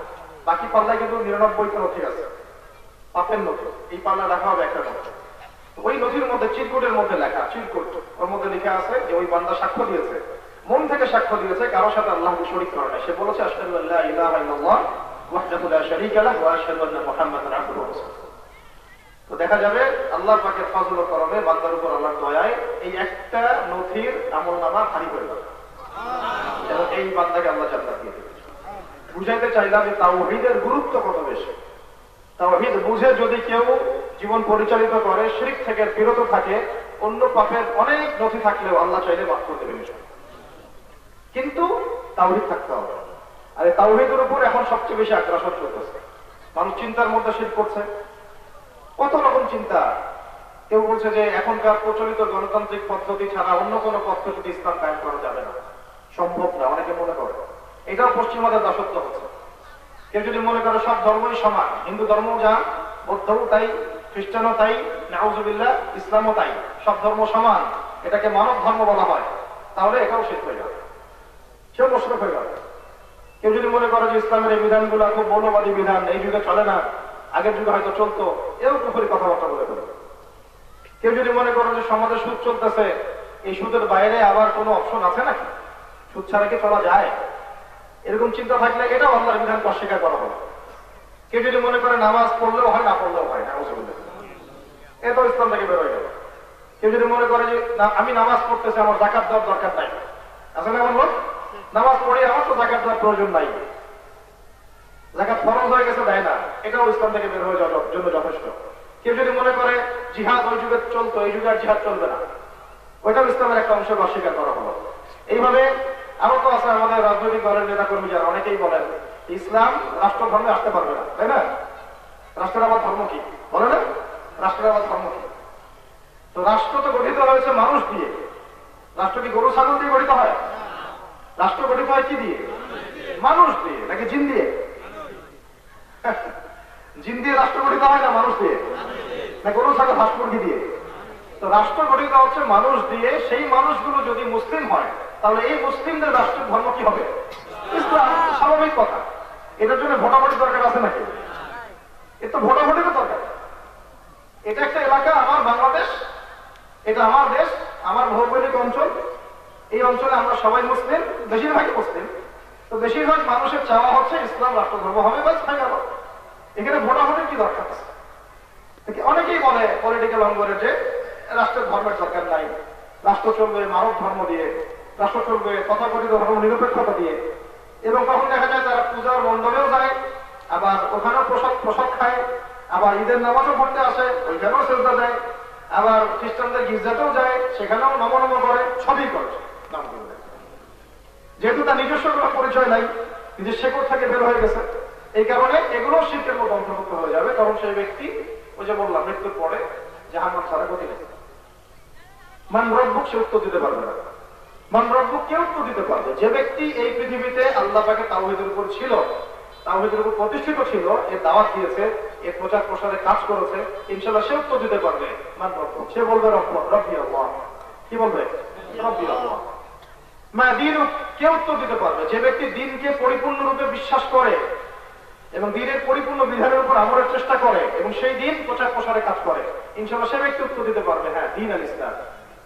বাকি পাল্লায় কিন্তু 99টা নথি আছে, পাপের নথি, এই পাল্লায় রাখা হবে একটা নথি। ওই নথির মধ্যে চিরকুটের মধ্যে লেখা, চিরকুট, ওর মধ্যে লেখা আছে যে ওই বান্দা সাক্ষ্য দিয়েছে, মন থেকে সাক্ষ্য দিয়েছে, কারোর সাথে আল্লাহকে শরীক করে না। সে বলেছে আশহাদু আল্লা ইলাহা ইল্লাল্লাহ ওয়াহদাহু লা শারীকা লাহু ওয়া আশহাদু আন্না মুহাম্মাদান আবদুহু ওয়া রাসূলুহু। তো দেখা যাবে আল্লাহ পাকের ফজল ও করমে, বান্দার উপর আল্লাহর দয়ায় এই একটা নথির আমলনামা ভারী হয়ে যাবে এবং এই বান্দাকে আল্লাহ জান্নাত দিয়ে দেবে। বুঝাইতে চাইলাম যে তাওহীদের গুরুত্ব কত বেশি। তাওহীদ বুঝে যদি কেউ জীবন পরিচালিত করে, শিরক থেকে বিরত থাকে, অন্য পাপের অনেক নথি থাকলেও আল্লাহ চাইলে মাফ করে দেবেন। কিন্তু তাওহীদ থাকতে হবে। আর এই তাওহীদের উপর এখন সবচেয়ে বেশি আগ্রাসন চলতেছে। মানুষ চিন্তার মধ্যে শিরক করছে, কত রকম চিন্তা। কেউ বলছে যে এখনকার প্রচলিত গণতান্ত্রিক পদ্ধতি ছাড়া অন্য কোনো পদ্ধতিতে ইসলাম কায়েম করা যাবে না, সম্ভব না, অনেকে মনে করে। এটাও পশ্চিমাদের দাসত্ব হচ্ছে। কেউ যদি মনে করে সব ধর্মই সমান, হিন্দু ধর্ম যা, বৌদ্ধও তাই, খ্রিস্টানও তাই, নাউজুবিল্লাহ, ইসলামও তাই, সব ধর্ম সমান, এটাকে মানব ধর্ম বলা হয়, তাহলে এটাও শিরক হয়ে যাবে, সেও মুশরিক হয়ে যাবে। কেউ যদি মনে করে যে ইসলামের এই বিধানগুলো খুব মৌলবাদী বিধান, এই যুগে চলে না, আগের যুগে হয়তো চলতো, এও কুফরি কথাবার্তা বলে ফেলে। কেউ যদি মনে করো যে সমাজে সুদ চলতেছে, এই সুদের বাইরে আবার কোনো অপশন আছে নাকি, সুদ ছাড়া কি চলা যায়, এরকম চিন্তা থাকলে এটাও আল্লাহর বিধানকে অস্বীকার করা হবে। কেউ যদি মনে করে নামাজ পড়লেও হয়, না পড়লেও হয়, এটাও ইসলাম থেকে বের হয়ে গেল। কেউ যদি মনে করে যে আমি নামাজ পড়তেছি, আমার যাকাত দেওয়ার দরকার নাই, আসলে এমন লোক, নামাজ পড়ে আমার তো যাকাত দেওয়ার প্রয়োজন নাই, যাকাত ফরজ হয়ে গেছে, দেয় না, এটাও ইসলাম থেকে বের হয়ে যাওয়ার জন্য যথেষ্ট। কেউ যদি মনে করে জিহাদ ওই যুগে চলতো, এই যুগে আর জিহাদ চলবে না, ওইটাও ইসলামের একটা অংশ অস্বীকার করা হলো। এইভাবে আরো তো আছে আমাদের রাজনৈতিক দলের নেতা কর্মী যারা, অনেকেই বলেন ইসলাম রাষ্ট্র ধর্মে আসতে পারবে না, তাই না? রাষ্ট্রের আবার ধর্ম কি বলে না, রাষ্ট্রের আবার ধর্ম কি? তো রাষ্ট্র তো গঠিত হয়েছে মানুষ দিয়ে, রাষ্ট্র কি গরু ছাগল দিয়ে গঠিত হয়? রাষ্ট্র গঠিত হয় কি দিয়ে? মানুষ দিয়ে, নাকি জিন দিয়ে? জিন দিয়ে রাষ্ট্র গঠিত হয় না মানুষ দিয়ে, না গরু ছাগল হাঁস মুরগি দিয়ে? তো রাষ্ট্র গঠিত হচ্ছে মানুষ দিয়ে। সেই মানুষগুলো যদি মুসলিম হয়, তাহলে এই মুসলিমদের রাষ্ট্রের ধর্ম কি হবে? ইসলাম। স্বাভাবিক কথা। এটার জন্য ভোটাভুটির দরকার আছে নাকি? এর তো ভোটাভুটিরও দরকার। এটা একটা এলাকা, আমার বাংলাদেশ, এটা আমার দেশ, আমার ভৌগোলিক অঞ্চল, এই অঞ্চলে আমরা সবাই মুসলিম, বেশিরভাগই মুসলিম। তো বেশিরভাগ মানুষের চাওয়া হচ্ছে ইসলাম রাষ্ট্র ধর্ম হবে, বাস হয়ে গেল। এখানে ভোটাভুটির কি দরকার আছে? অনেকেই বলে পলিটিক্যাল অঙ্গনে যে রাষ্ট্রের ধর্মের দরকার নাই, রাষ্ট্র চলবে মানব ধর্ম দিয়ে, রাষ্ট্র চলবে তথাকথিত ধর্ম নিরপেক্ষতা দিয়ে। এবং তখন দেখা যায় তারা পূজার মণ্ডপেও যায়, আবার ওখানেও প্রসাদ খায়, আবার ঈদের নামাজও পড়তে আসে, ওইখানেও সেজদা দেয়, আবার খ্রিস্টানদের গির্জাতেও যায়, সেখানেও নম করে, সবই করে। যেহেতু তার নিজস্ব কোনো পরিচয় নাই, নিজের শেকড় থেকে বের হয়ে গেছে, এই কারণে এগুলো শিরকের মধ্যে অন্তর্ভুক্ত হয়ে যাবে। কারণ সেই ব্যক্তি, ওই যে বললাম, মৃত্যুর পরে জাহান্নাম ছাড়া গতি নেই। মান রব্বুক, সে উত্তর দিতে পারবে না। মান রব্বুক কে উত্তর দিতে পারবে? যে ব্যক্তি এই পৃথিবীতে আল্লাহ পাকে তাওহীদের উপর ছিল, তাওহীদের উপর প্রতিষ্ঠিত ছিল, এর দাওয়াত দিয়েছে, এর প্রচার প্রসারে কাজ করেছে, ইনশাআল্লাহ সে উত্তর দিতে পারবে। মান রব্বুক, সে বলবে রব্বি আল্লাহ। কি বলবে? রব্বি আল্লাহ। মা দীনুক, কে উত্তর দিতে পারবে? যে ব্যক্তি দ্বীনকে পরিপূর্ণরূপে বিশ্বাস করে এবং দ্বীনের পরিপূর্ণ বিধানের উপর আমলের চেষ্টা করে এবং সেই দ্বীন প্রচার প্রসারে কাজ করে, ইনশাআল্লাহ সে ব্যক্তি উত্তর দিতে পারবে, হ্যাঁ, দ্বীন আল ইসলাম,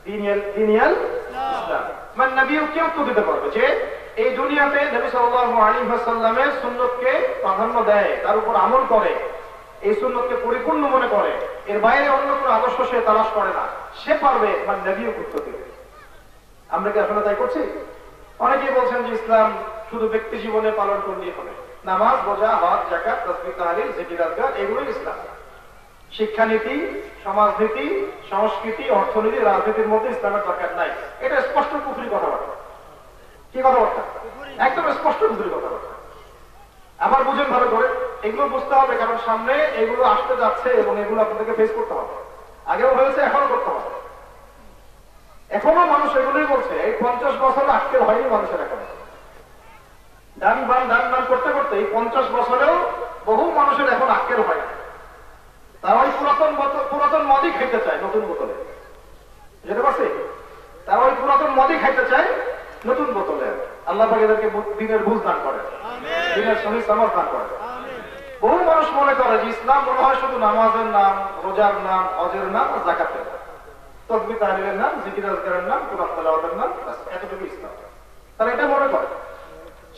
দ্বীনিয়াল ইসলাম। মান নবীও কে উত্তর দিতে পারবে? যে এই দুনিয়াতে নবী সাল্লাল্লাহু আলাইহি ওয়াসাল্লামের সুন্নতকে প্রাধান্য দেয়, তার উপর আমল করে, এই সুন্নতকে পরিপূর্ণ মনে করে, এর বাইরে অন্য কোনো আদর্শ সে তালাশ করে না, সে পারবে মান নবীও উত্তর দিতে। আমরা কি আসলে তাই করছি? অনেকেই বলছেন যে ইসলাম শুধু ব্যক্তি জীবনে পালন করলেই হবে, নামাজ, রোজা, হজ, যাকাত, তাসবিহ, তাহলিল, জিকির, আজকার, এগুলোই ইসলাম। শিক্ষানীতি, সমাজনীতি, সংস্কৃতি, অর্থনীতি, রাজনীতির মধ্যে ইসলামের দরকার নাই। এটা স্পষ্ট কুফরি কথাবার্তা। কি কথাবার্তা? একদম স্পষ্ট কুফরি কথাবার্তা। আবার বুঝেন ভালো করে, এগুলো বুঝতে হবে, কারণ সামনে এগুলো আসতে যাচ্ছে এবং এগুলো আপনাদেরকে ফেস করতে হবে। আগেও হয়েছে, এখনো করতে হবে। এখনো মানুষ এগুলোই বলছে। এই 50 বছর আটকে হয়নি মানুষের। এখন ডান বান করতে করতে এই 50 বছরেও বহু মানুষের এখন আটকেল হয় না। তারা ওই পুরাতন মদই খাইতে চায় নতুন বোতলে, বুঝতে পারছি? তারা ওই পুরাতন মদই খাইতে চায় নতুন বোতলে। আল্লাহ পাক এদেরকে দিনের বুঝ দান করে, দিনের সহি সমর দান করে। বহু মানুষ মনে করে যে ইসলাম মনে হয় শুধু নামাজের নাম, রোজার নাম, হজের নাম, যাকাতের নাম, তাসবিহ তাহলিলের নাম, জিকির আজকারের নাম, কোরআন তেলাওয়াতের নাম, এতটুকু ইসলাম। তারা এটা মনে করে।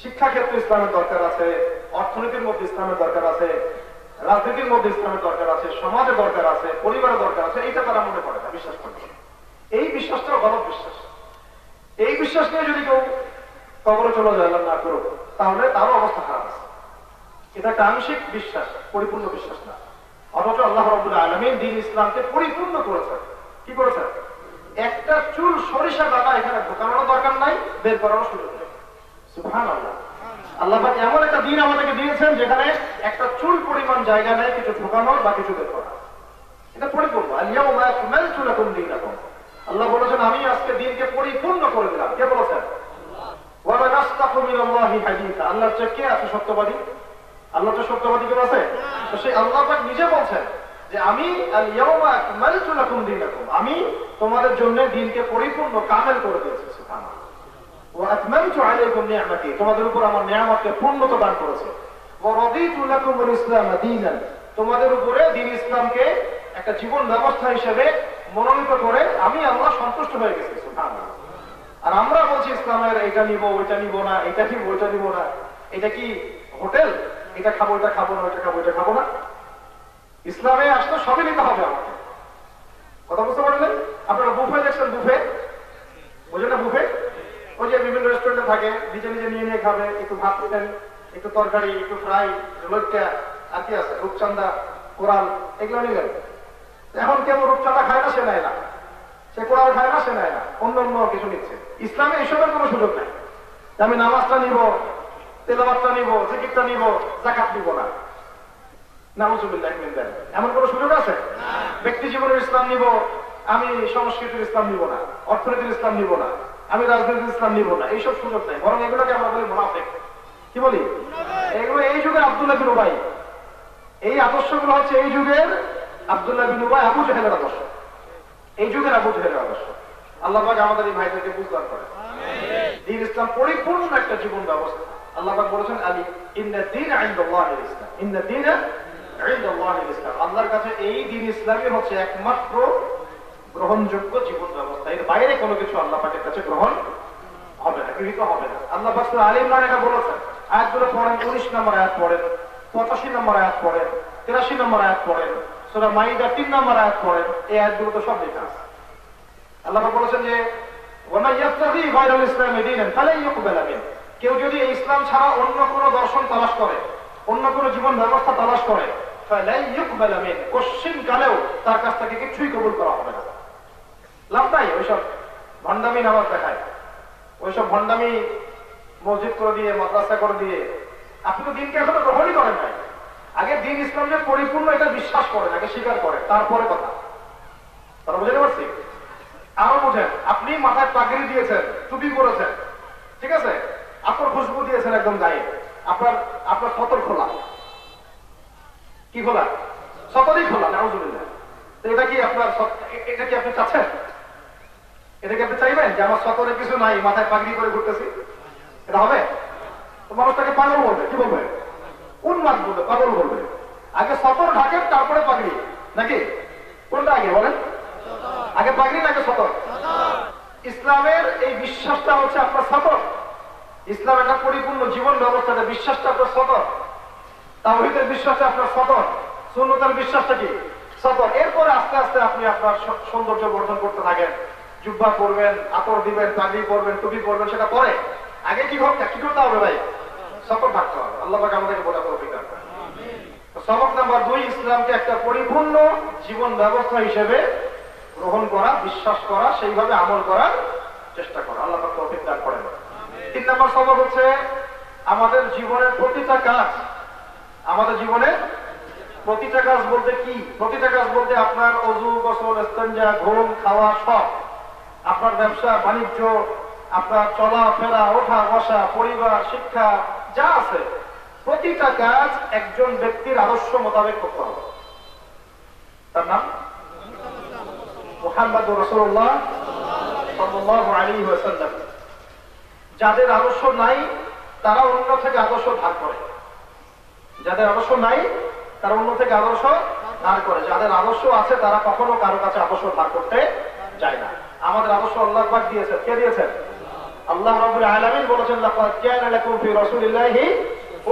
শিক্ষা ক্ষেত্রে ইসলামের দরকার আছে, অর্থনীতির মধ্যে ইসলামের দরকার আছে, রাজনীতির মধ্যে ইসলামের দরকার আছে, সমাজের দরকার আছে, পরিবারের দরকার আছে, এইটা তারা মনে করে না, বিশ্বাস করে। এই বিশ্বাসটাও গলত বিশ্বাস। এই বিশ্বাস নিয়ে যদি কেউ কবরে চলে যায়, আল্লাহ না করুক, তাহলে তারও অবস্থা খারাপ আছে। এটা একটা আংশিক বিশ্বাস, পরিপূর্ণ বিশ্বাস না। অথচ আল্লাহ রাব্বুল আলামিন দ্বীন ইসলামকে পরিপূর্ণ করেছেন। কি করেছেন? একটা চুল সরিষা দানা এখানে ঢোকানোর দরকার নাই, বের করানোর সুযোগ নেই। সুবহানাল্লাহ। আল্লাহ পাক এমন একটা দিন আমাদেরকে দিয়েছেন যেখানে একটা চুল পরিমাণ জায়গা নেই কিছু ঢোকানোর বা কিছু বের করার। এটা পরিপূর্ণ। আল-ইয়াউমা আকমালতু লাকুম দীনাকুম। আল্লাহ বলেছেন আমি আজকে দ্বীনকে পরিপূর্ণ করে দিলাম। কে বলেছেন? ওয়া মান আসদাকু মিনাল্লাহি হাদীসা। আল্লাহর চেয়ে কে আছে সত্যবাদী? আল্লাহ তো সত্যবাদী কেউ আছে? তো সেই আল্লাহ পাক নিজে বলছেন যে আমি আল-ইয়াউমা আকমালতু লাকুম দীনাকুম, আমি তোমাদের জন্য দ্বীনকে পরিপূর্ণ কামেল করে দিয়েছি। সুবহানাল্লাহ। ওয়া আতমামতু আলাইকুম নি'মাতি, তোমাদের উপর আমার নিয়ামতকে পূর্ণতা দান করেছি। ওয়া রাদিতু লাকুমুল ইসলাম দীনান, তোমাদের উপরে দ্বীন ইসলামকে একটা জীবন ব্যবস্থা হিসেবে মনোনীত করে আমি আল্লাহ সন্তুষ্ট হয়ে গেছি। সুবহানাল্লাহ। আর আমরা বলছি ইসলামের এটা নিব, ওইটা নিব না, এটা নিব, ওইটা নিব না। এটা কি হোটেল? এটা খাবো, এটা খাবো না, ওইটা খাবো, এটা খাবো না। ইসলামে আসলে সবই নিতে হবে আমাকে। কথা বুঝতে পারলেন? আপনারা বুফে দেখছেন, বুফে, বুঝলেন না? বুফে ওই যে বিভিন্ন রেস্টুরেন্টে থাকে, নিজে নিজে নিয়ে খাবে, একটু ভাত দিলেন, একটু তরকারি, একটু ফ্রাই, লইট্টা, আর কি আছে, রূপচান্দা, কোরাল, এগুলো নিলেন। এখন কেমন রূপচান্দা খায় না, সে নেয় না, সে কোরাল খায় না, সে নেয় না, অন্য অন্য কিছু নিচ্ছে। ইসলামে এসবের কোনো সুযোগ নাই। আমি নামাজটা নিব, তেলাওয়াতটা নিব, জিকিরটা নিব, যাকাত নিব না। নাউযুবিল্লাহ মিন যালিক। এমন কোন সুযোগ আছে? ব্যক্তি জীবনের ইসলাম নিব, আমি সংস্কৃতির ইসলাম নিব না, অর্থনীতির ইসলাম নিব না, আমি রাজনীতির ইসলাম নিব না, এইসব সুযোগ নাই। বরং এগুলোকে আমরা বলি মুনাফিক। কি বলি? এগুলো এই যুগের আব্দুল্লাহ বিন উবাই। এই আদর্শগুলো হচ্ছে এই যুগের আব্দুল্লাহ বিন উবাই, আবু জাহেলের আদর্শ। এই যুগের আবু জাহেলের আদর্শ। আল্লাহ পাক আমাদের এই ভাইদেরকে বুঝদান করে। দ্বীন ইসলাম পরিপূর্ণ একটা জীবন ব্যবস্থা। আল্লাহ পাক বলেছেন আলী ইন্না দীনা ইনদাল্লাহিল ইসলাম, ইন্না দীনা ইনদাল্লাহিল ইসলাম। আল্লাহর কাছে এই দ্বীন ইসলামই হচ্ছে একমাত্র গ্রহণযোগ্য জীবন ব্যবস্থা। এর বাইরে কোনো কিছু আল্লাহ পাকের কাছে গ্রহণ হবে না, গৃহীত হবে না। আল্লাহ পাক সূরা আলে ইমরান এটা বলেছেন। আয়াতগুলো পড়েন, 19 নম্বর আয়াত পড়েন, 85 নম্বর আয়াত পড়েন, 83 নম্বর আয়াত পড়েন, সূরা মাইদা 3 নম্বর আয়াত পড়েন। এই আয়াতগুলো তো সব লেখা আছে। আল্লাহ পাক বলেছেন যে ওয়া মান ইয়াবতাগি গায়রাল ইসলামি দীনান ফালান ইউকবালা মিনহু, কেউ যদি ইসলাম ছাড়া অন্য কোনো দর্শন তালাশ করে, অন্য কোনো জীবন ব্যবস্থা তালাশ করে, কোশ্চিন কালেও তার কাছ থেকে কিছুই কবুল করা হবে না। লাভ নাই ওইসব ভণ্ডামি নামাজ দেখায়, ওইসব ভণ্ডামি মসজিদ করে দিয়ে, মাদ্রাসা করে দিয়ে। আপনি তো দিনকে এখনো গ্রহণই করেন নাই। আগে দিন ইসলাম যে পরিপূর্ণ এটা বিশ্বাস করেন, আগে স্বীকার করেন, তারপরে কথা। তারা বুঝতে পারছি? আরো বুঝেন, আপনি মাথায় পাগড়ি দিয়েছেন, টুপি পরেছেন, ঠিক আছে, আপনার খুশবু দিয়েছেন একদম গায়ে, আপনার আপনার সতর খোলা, কি খোলা? সতরই খোলা, নাউজুবিল্লাহ। তো এটা কি আপনার, এটা কি আপনি চাচ্ছেন? এটা কি আপনি চাইবেন যে আমার সতরে কিছু নাই, মাথায় পাগড়ি করে ঘুরতেছি? এটা হবে? তো মানুষটাকে পাগল বলবে, কি বলবে? উন্মাদ বলবে, পাগল বলবে। আগে সতর ঢাকেন, তারপরে পাগড়ি, নাকি কোনটা আগে বলেন? আগে পাগড়ি নাকি সতর? ইসলামের এই বিশ্বাসটা হচ্ছে আপনার সতর। ইসলাম একটা পরিপূর্ণ জীবন ব্যবস্থা, বিশ্বাসটা আপনার সতর। তাওহীদের বিশ্বাসটা আপনার সতর, সুন্নতের বিশ্বাসটা কি সতর। এরপরে আস্তে আস্তে আপনি আপনার সৌন্দর্য বর্ধন করতে থাকেন, জুব্বা পরবেন, আতর দিবেন, পাগড়ি পরবেন, টুপি পরবেন, সেটা পরে। আগে কি করতে হবে ভাই? সতর থাকতে হবে। আল্লাহ পাক আমাদেরকে বোঝাতে হবে। সবক নাম্বার 2, ইসলামকে একটা পরিপূর্ণ জীবন ব্যবস্থা হিসেবে গ্রহণ করা, বিশ্বাস করা, সেইভাবে আমল করার চেষ্টা করা। আল্লাহ পাক তৌফিক দান করেন। 3 নম্বর সবক হচ্ছে আমাদের জীবনের প্রতিটা কাজ, আমাদের জীবনের প্রতিটা কাজ বলতে কি? প্রতিটা কাজ বলতে আপনার ওযু, গোসল, ইস্তেঞ্জা, ঘুম, খাওয়া, সব, আপনার ব্যবসা বাণিজ্য, আপনার চলাফেরা, ওঠা বসা, পরিবার, শিক্ষা, যা আছে, প্রতিটা কাজ একজন ব্যক্তির আদর্শ মোতাবেক করতে হবে। তার নাম মুহাম্মদুর রাসূলুল্লাহ সাল্লাল্লাহু আলাইহি ওয়াসাল্লাম। যাদের আদর্শ নাই তারা অন্য থেকে আদর্শ ধার করে, যাদের আদর্শ নাই তারা অন্য থেকে আদর্শ ধার করে, যাদের আদর্শ আছে তারা কখনো কারো কাছে আদর্শ ধার করতে যায় না। আমাদের আদর্শ আল্লাহ পাক দিয়েছেন। কে দিয়েছেন? আল্লাহ রাব্বুল আলামিন বলেছেন, লাকাদ কানা লাকুম ফি রাসূলিল্লাহি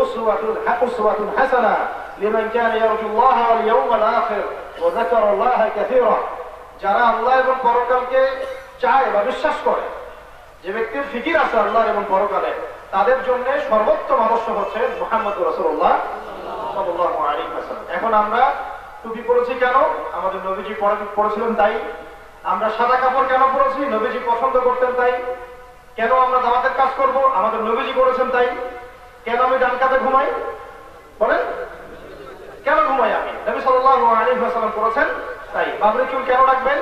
উসওয়াতুন হাসানাহ লিমান কানা ইয়ারজুল্লাহা ওয়াল ইয়াওমাল আখির ওয়া যাকারাল্লাহা কাসীরা। যারা আল্লাহ এবং পরকালকে চায় বা বিশ্বাস করে, যে ব্যক্তির ফিকির আছে আল্লাহ এবং পরকালে, তাদের জন্য সর্বোত্তম আদর্শ হচ্ছে মুহাম্মদুর রাসূলুল্লাহ সাল্লাল্লাহু আলাইহি ওয়াসাল্লাম। এখন আমরা টুপি পরেছি কেন? আমাদের নবীজি পরেছিলেন তাই। আমরা সাদা কাপড় কেন পরেছি? নবীজি পছন্দ করতেন তাই। কেন আমরা দাওয়াতের কাজ করব? আমাদের নবীজি করেছেন তাই। কেন আমি ডান কাঁধে ঘুমাই বলেন? কেন ঘুমাই আমি? নবী সাল্লাল্লাহু আলাইহি ওয়াসাল্লাম করেছেন তাই। বাবরি চুল কেন রাখবেন?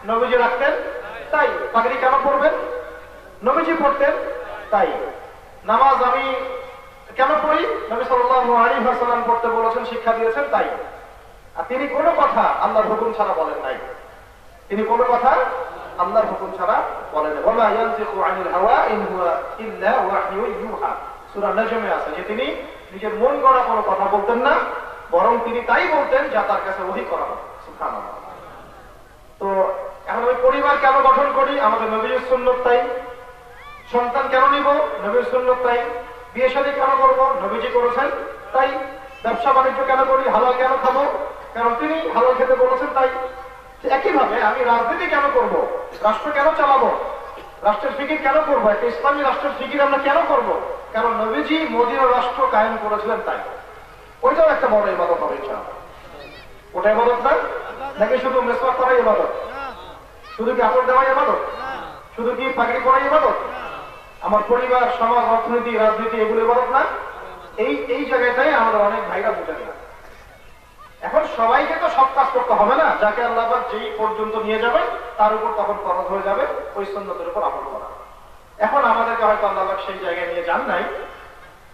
নবীজি রাখতেন তাই। পাগড়ি কেন পরবেন? নবীজি পড়তেন তাই। নামাজ আমি কেন পড়ি? নবী সাল্লাল্লাহু আলাইহি ওয়াসাল্লাম পড়তে বলেছেন, শিক্ষা দিয়েছেন তাই। আর তিনি কোনো কথা আল্লাহর হুকুম ছাড়া বলেন নাই। তিনি কোনো কথা আল্লাহর হুকুম ছাড়া বলেন নাই। ওয়া মা ইয়ানতিকু আনিল হাওয়া ইন হুয়া ইল্লা ওয়াহয়ুন ইউহা। সূরা নজমে আছে যে তিনি নিজের মন গড়া কোনো কথা বলতেন না, বরং তিনি তাই বলতেন যা তার কাছে ওহী করা হতো। সুবহানাল্লাহ। তো এখন আমি পরিবার কেন গঠন করি? আমাদের নবীর সুন্নাত তাই। সন্তান কেন নিব? নবীর সুন্নাত তাই। বিয়ে শাদী কেন করব? নবীজি করেছেন তাই। ব্যবসা বাণিজ্য কেন করি? হালাল কেন খাবো? কারণ তিনি হালাল খেতে বলেছেন তাই। একইভাবে আমি রাজনীতি কেন করব? রাষ্ট্র কেন চালাবো? রাষ্ট্রের ফিকির কেন করবো? একটা ইসলামী রাষ্ট্রের ফিকির আমরা কেন করব? কারণ নবীজি মদিনা রাষ্ট্র কায়েম করেছিলেন তাই। ওইটাও একটা বড় ইবাদত হবে ইনশাআল্লাহ। ওটা ইবাদত না? নাকি শুধু মেসওয়াক করাই ইবাদত? শুধু কি কাপড় দেওয়াই ইবাদত? শুধু কি পাগড়ি পরাই ইবাদত? আমার পরিবার, সমাজ, অর্থনীতি, রাজনীতি এগুলো ইবাদত না? এই জায়গাটাই আমাদের অনেক ভাইরা বুঝেন না। এখন সবাইকে তো সব কাজ করতে হবে না। যাকে আল্লাহ পাক যেই পর্যন্ত নিয়ে যাবেন তার উপর তখন ফরজ হয়ে যাবে ওই সুন্নতের উপর আমল করা। এখন আমাদেরকে হয়তো আল্লাহ পাক সেই জায়গায় নিয়ে যান নাই,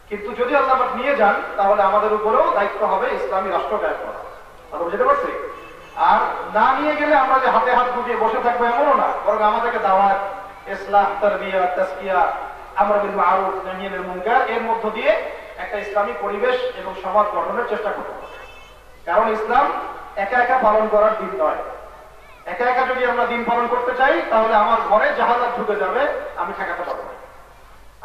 কিন্তু যদি আল্লাহ পাক নিয়ে যান তাহলে আমাদের উপরেও দায়িত্ব হবে ইসলামী রাষ্ট্র কায়েম করা। আমরা বুঝতে পারছি? আর না নিয়ে গেলে আমরা যে হাতে হাত গুটিয়ে বসে থাকবো এমনও না, বরং আমাদেরকে দাওয়াত, ইসলাহ, তারবিয়া, তাসকিয়া, আমর বিল মারুফ, নাহি আনিল মুনকার এর মধ্য দিয়ে একটা ইসলামী পরিবেশ এবং সমাজ গঠনের চেষ্টা করতে হবে। কারণ ইসলাম একা একা পালন করার দিন নয়। একা একা যদি আমরা দিন পালন করতে চাই তাহলে আমার ঘরে জাহাজাত ঢুকে যাবে, আমি ঠেকাতে পারবো না।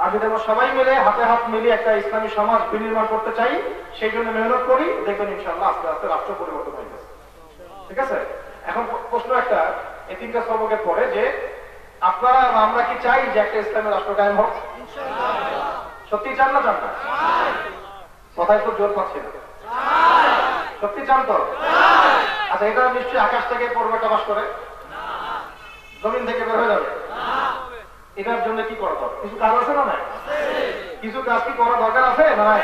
আর যদি আমরা সবাই মিলে হাতে হাত মিলিয়ে একটা ইসলামী সমাজ বিনির্মাণ করতে চাই, সেই জন্য মেহনত করি, দেখবেন ইনশাআল্লাহ আস্তে আস্তে রাষ্ট্র পরিবর্তন হয়ে গেছে। ঠিক আছে? এখন প্রশ্ন একটা, এই 3টা সবকের পরে যে আপনারা আমরা কি চাই যে একটা ইসলামী রাষ্ট্র কায়েম হোক? সত্যি চান না চান না? কথায় তো জোর পাচ্ছি না। সত্যি চান তো? আচ্ছা, এটা নিশ্চয়ই আকাশ থেকে পড়বে টবাস করে, জমিন থেকে বের হয়ে যাবে। এটার জন্য কি করা দরকার? কিছু কাজ আছে না নাই? কিছু কাজ কি করা দরকার আছে না নাই?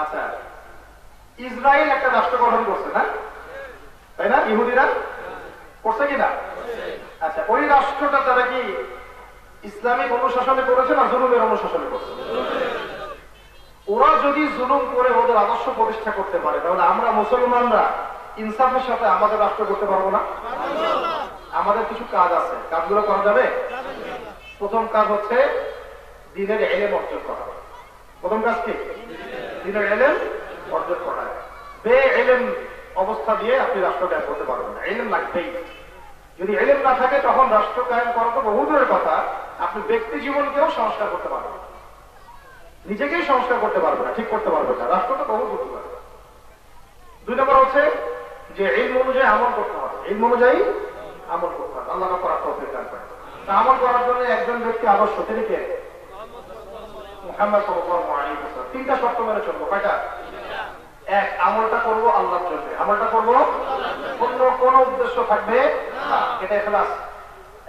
আচ্ছা, ইসরায়েল একটা রাষ্ট্র গঠন করছে না, তাই না? ইহুদিরা করছে কিনা? আচ্ছা, ওই রাষ্ট্রটা তারা কি ইসলামিক অনুশাসনে করেছে না জুলুমের অনুশাসনে করছে? ওরা যদি জুলুম করে ওদের আদর্শ প্রতিষ্ঠা করতে পারে, তাহলে আমরা মুসলমানরা ইনসাফের সাথে আমাদের রাষ্ট্র করতে পারবো না? আমাদের কিছু কাজ আছে, কাজগুলো করা যাবে। প্রথম কাজ হচ্ছে দ্বীনের ইলম অর্জন করা। প্রথম কাজ কি? দ্বীনের ইলম অর্জন করা। বে-ইলম অবস্থা দিয়ে আপনি রাষ্ট্র কায়েম করতে পারবেন না, ইলম লাগবেই। যদি ইলম না থাকে তখন রাষ্ট্র কায়েম করা তো বহু দূরের কথা, আপনি ব্যক্তি জীবনকেও সংস্কার করতে পারবেন, নিজেকেই সংস্কার করতে পারবে না, ঠিক করতে পারবে না, রাষ্ট্র তো বহু দূর পারবে। 2 নম্বর হচ্ছে যে ইলম অনুযায়ী আমল করতে হবে, ইলম অনুযায়ী আমল করতে হবে। আল্লাহ করার তৌফিক দান করেন। আমল করার জন্য একজন ব্যক্তি আদর্শ, তিনি কে? মুহাম্মদ সাল্লাল্লাহু আলাইহি ওয়াসাল্লাম। 3টা শর্ত মেনে চলবো। কয়টা? 1, আমলটা করব আল্লাহর জন্য, আমলটা করব অন্য কোন উদ্দেশ্য থাকবে না, এটা ইখলাস,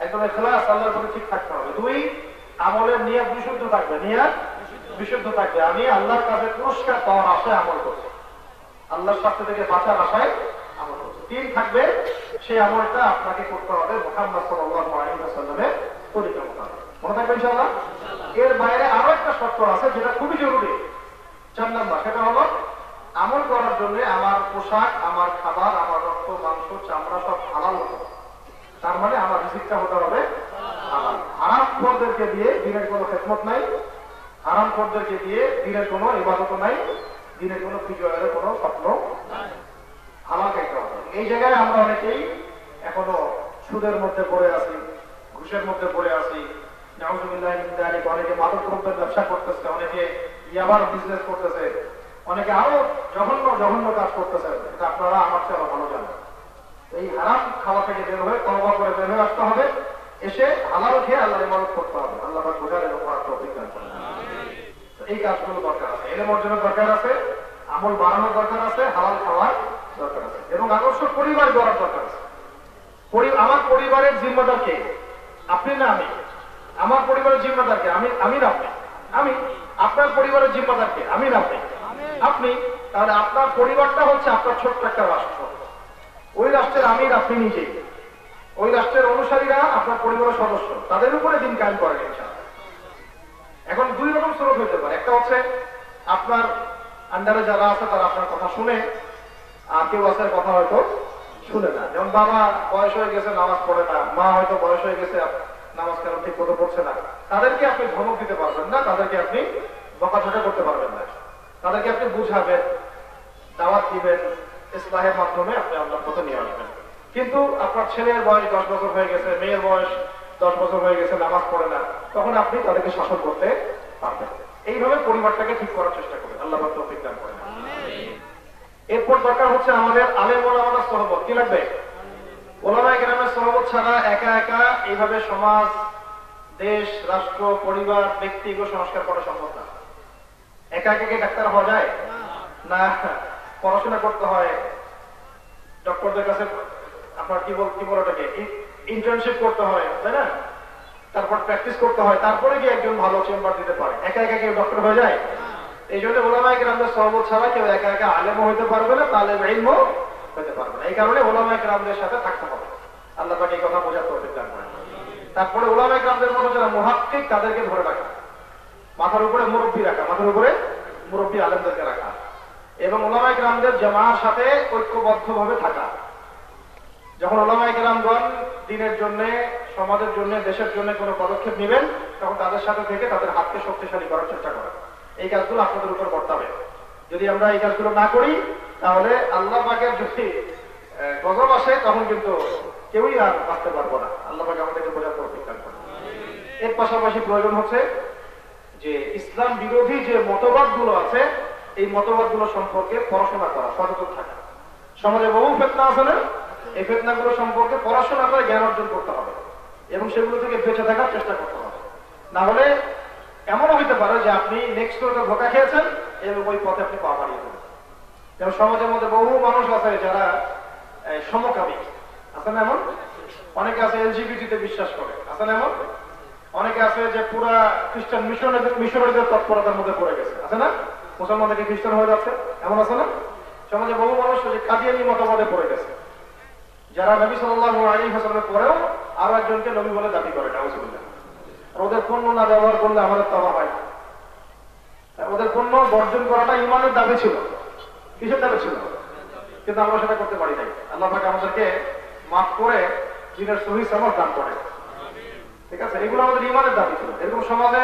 একদম ইখলাস, আল্লাহর প্রতি ঠিক থাকতে হবে। 2, আমলের নিয়ত বিশুদ্ধ থাকবে, নিয়ত বিশুদ্ধ থাকবে, আমি আল্লাহর কাছে পুরস্কার পাওয়ার আশায় আমল করছি, আল্লাহর শাস্তি থেকে বাঁচার আশায় আমল করছি। 3 থাকবে, সেই আমলটা আপনাকে করতে হবে মুহাম্মদ সাল্লাল্লাহু আলাইহি ওয়াসাল্লামের তরিকা মোতাবেক। মনে থাকবে ইনশাআল্লাহ। এর বাইরে আরো একটা শর্ত আছে যেটা খুবই জরুরি, 4 নম্বর, সেটা হলো আমল করার জন্য আমার পোশাক, আমার খাবার, আমার রক্ত, মাংস, চামড়া সব হালাল হতে হবে। তার মানে আমার রিজিকটা হতে হবে হালাল। হারাম খোরদেরকে দিয়ে দিনের কোনো খেদমত নাই, হারাম খোরদেরকে দিয়ে দিনের কোনো ইবাদত নাই, দিনের কোনো বিজয়ের কোনো স্বপ্ন নাই, হালাল খাইতে হবে। এই জায়গায় আমরা অনেকেই এখনো সুদের মধ্যে পড়ে আছি, ঘুষের মধ্যে পড়ে আছি, নাউযুবিল্লাহি মিন যালিক। অনেকে মাদক দ্রব্যের ব্যবসা করতেছে, অনেকে ইয়াবার বিজনেস করতেছে, অনেকে আরো জঘন্য জঘন্য কাজ করতেছে, এটা আপনারা আমার চেয়ে ভালো জানেন। এই হারাম খাওয়া থেকে বের হয়ে তওবা করে বের হয়ে আসতে হবে, এসে হালাল খেয়ে আল্লাহর ইবাদত করতে হবে। আল্লাহ পাক বোঝার এবং করার তৌফিক দান করেন। এই কাজগুলো দরকার আছে, ইলম অর্জনের দরকার আছে, আমল বাড়ানোর দরকার আছে, হালাল খাওয়ার দরকার আছে, এবং আদর্শ পরিবার গড়ার দরকার আছে। আমার পরিবারের জিম্মাদার কে? আপনি না আমি? আমার পরিবারের জিম্মাদার কে? আমি না আপনি? আমি। আপনার পরিবারের জিম্মাদার কে? আমি না আপনি? আপনি। তাহলে আপনার পরিবারটা হচ্ছে আপনার ছোট্ট একটা রাষ্ট্র, ওই রাষ্ট্রের আমির আপনি নিজেই, ওই রাষ্ট্রের অনুসারীরা আপনার পরিবারের সদস্য, তাদের উপরে দিন কায়েম করেন ইনশাআল্লাহ। এখন 2 রকম স্রোত হইতে পারে, একটা হচ্ছে আপনার আন্ডারে যারা আছে তারা আপনার কথা শুনে, আর কেউ আছে কথা হয়তো শুনে না। যেমন বাবা বয়স হয়ে গেছে, নামাজ পড়ে না, মা হয়তো বয়স হয়ে গেছে, নামাজ কেন ঠিক মতো পড়ছে না, তাদেরকে আপনি ধমক দিতে পারবেন না, তাদেরকে আপনি বকাঝকা করতে পারবেন না, তাদেরকে আপনি বুঝাবেন, দাওয়াত দিবেন, ইসলাহের মাধ্যমে আপনি আল্লাহর পথে নিয়ে আসবেন। কিন্তু আপনার ছেলের বয়স 10 বছর হয়ে গেছে, মেয়ের বয়স 10 বছর হয়ে গেছে, নামাজ পড়ে না, তখন আপনি তাদেরকে শাসন করতে পারবেন। এইভাবে পরিবারটাকে ঠিক করার চেষ্টা করবেন, আল্লাহ পাক তৌফিক দান করেন। এরপর দরকার হচ্ছে আমাদের আলেম ওলামাদের সহবত। কি লাগবে? ওলামায়ে কেরামের সহবত ছাড়া একা একা এইভাবে সমাজ, দেশ, রাষ্ট্র, পরিবার, ব্যক্তিগত সংস্কার করা সম্ভব না। একা একা কি ডাক্তার হওয়া যায় না? পড়াশোনা করতে হয়, ডক্টরদের কাছে আপনার কি বলে ওটাকে ইন্টার্নশিপ করতে হয়, তাই না? তারপর প্র্যাকটিস করতে হয়, তারপরে গিয়ে একজন ভালো চেম্বার দিতে পারে। একা একা কেউ ডক্টর হয়ে যায়? এই জন্য ওলামায়ে কেরামদের সহবত ছাড়া কেউ একা একা আলেমও হইতে পারবে না, তালেব ইলমও হইতে পারবে না। এই কারণে ওলামায়ে কেরামদের সাথে থাকতে হবে। আল্লাহ পাক এই কথা বোঝার তৌফিক দান করেন। তারপরে ওলামায়ে কেরামদের মতো যারা মুহাক্কিক তাদেরকে ধরে রাখা, মাথার উপরে মুরব্বী রাখা, মাথার উপরে মুরব্বী আলেমদেরকে রাখা, এবং ওলামায়ে কেরামদের জামাআর সাথে ঐক্যবদ্ধভাবে থাকা। যখন ওলামায়ে কেরামগণ দ্বীনের জন্য, সমাজের জন্য, দেশের জন্য কোনো পদক্ষেপ নেবেন, তখন তাদের সাথে থেকে তাদের হাতকে শক্তিশালী করার চেষ্টা করা। এই কাজগুলো আপনাদের উপর বর্তাবে। যদি আমরা এই কাজগুলো না করি, তাহলে আল্লাহ পাকের যদি গজব আসে, তখন কিন্তু কেউই আর বাঁচতে পারবো না। আল্লাহ পাক আমাদেরকে বোঝার তৌফিক দান করেন। এর পাশাপাশি প্রয়োজন হচ্ছে যে ইসলাম বিরোধী যে মতবাদগুলো আছে, এই মতবাদগুলো সম্পর্কে পড়াশোনা করা, সচেতন থাকা। সমাজে বহু ফিতনা আছে না? এই ফিতনাগুলো সম্পর্কে পড়াশোনা করে জ্ঞান অর্জন করতে হবে এবং সেগুলো থেকে বেঁচে থাকার চেষ্টা করতে হবে। না হলে এমনও হইতে পারে যে আপনি নেক্সট ডোরে ধোকা খেয়েছেন এবং ওই পথে আপনি পা বাড়িয়ে দেবেন। যেমন সমাজের মধ্যে বহু মানুষ আছে যারা সমকামী, আছে না এমন? অনেকে আছে এলজিবিটিতে বিশ্বাস করে, আছে না এমন? অনেকে আছে যে পুরা খ্রিস্টান মিশনারিদের তৎপরতার মধ্যে পড়ে গেছে, আছে না? মুসলমান থেকে খ্রিস্টান হয়ে যাচ্ছে, এমন আছে না? সমাজে বহু মানুষ যে কাদিয়ানি মতবাদে পড়ে গেছে, যারা নবী সাল্লাল্লাহু আলাইহি ওয়াসাল্লামের পরেও আরো একজনকে নবী বলে দাবি করে। নাউজুবিল্লাহ। আর ওদের পণ্য না ব্যবহার করলে আমাদের তওবা হয় না। ওদের পণ্য বর্জন করাটা ঈমানের দাবি ছিল। কিসের দাবি ছিল? কিন্তু আমরা সেটা করতে পারি নাই। আল্লাহ পাক আমাদেরকে মাফ করে দিনের সহিহ সমঝ দান করে। ঠিক আছে, এগুলো আমাদের ঈমানের দাবি ছিল। এরকম সমাজে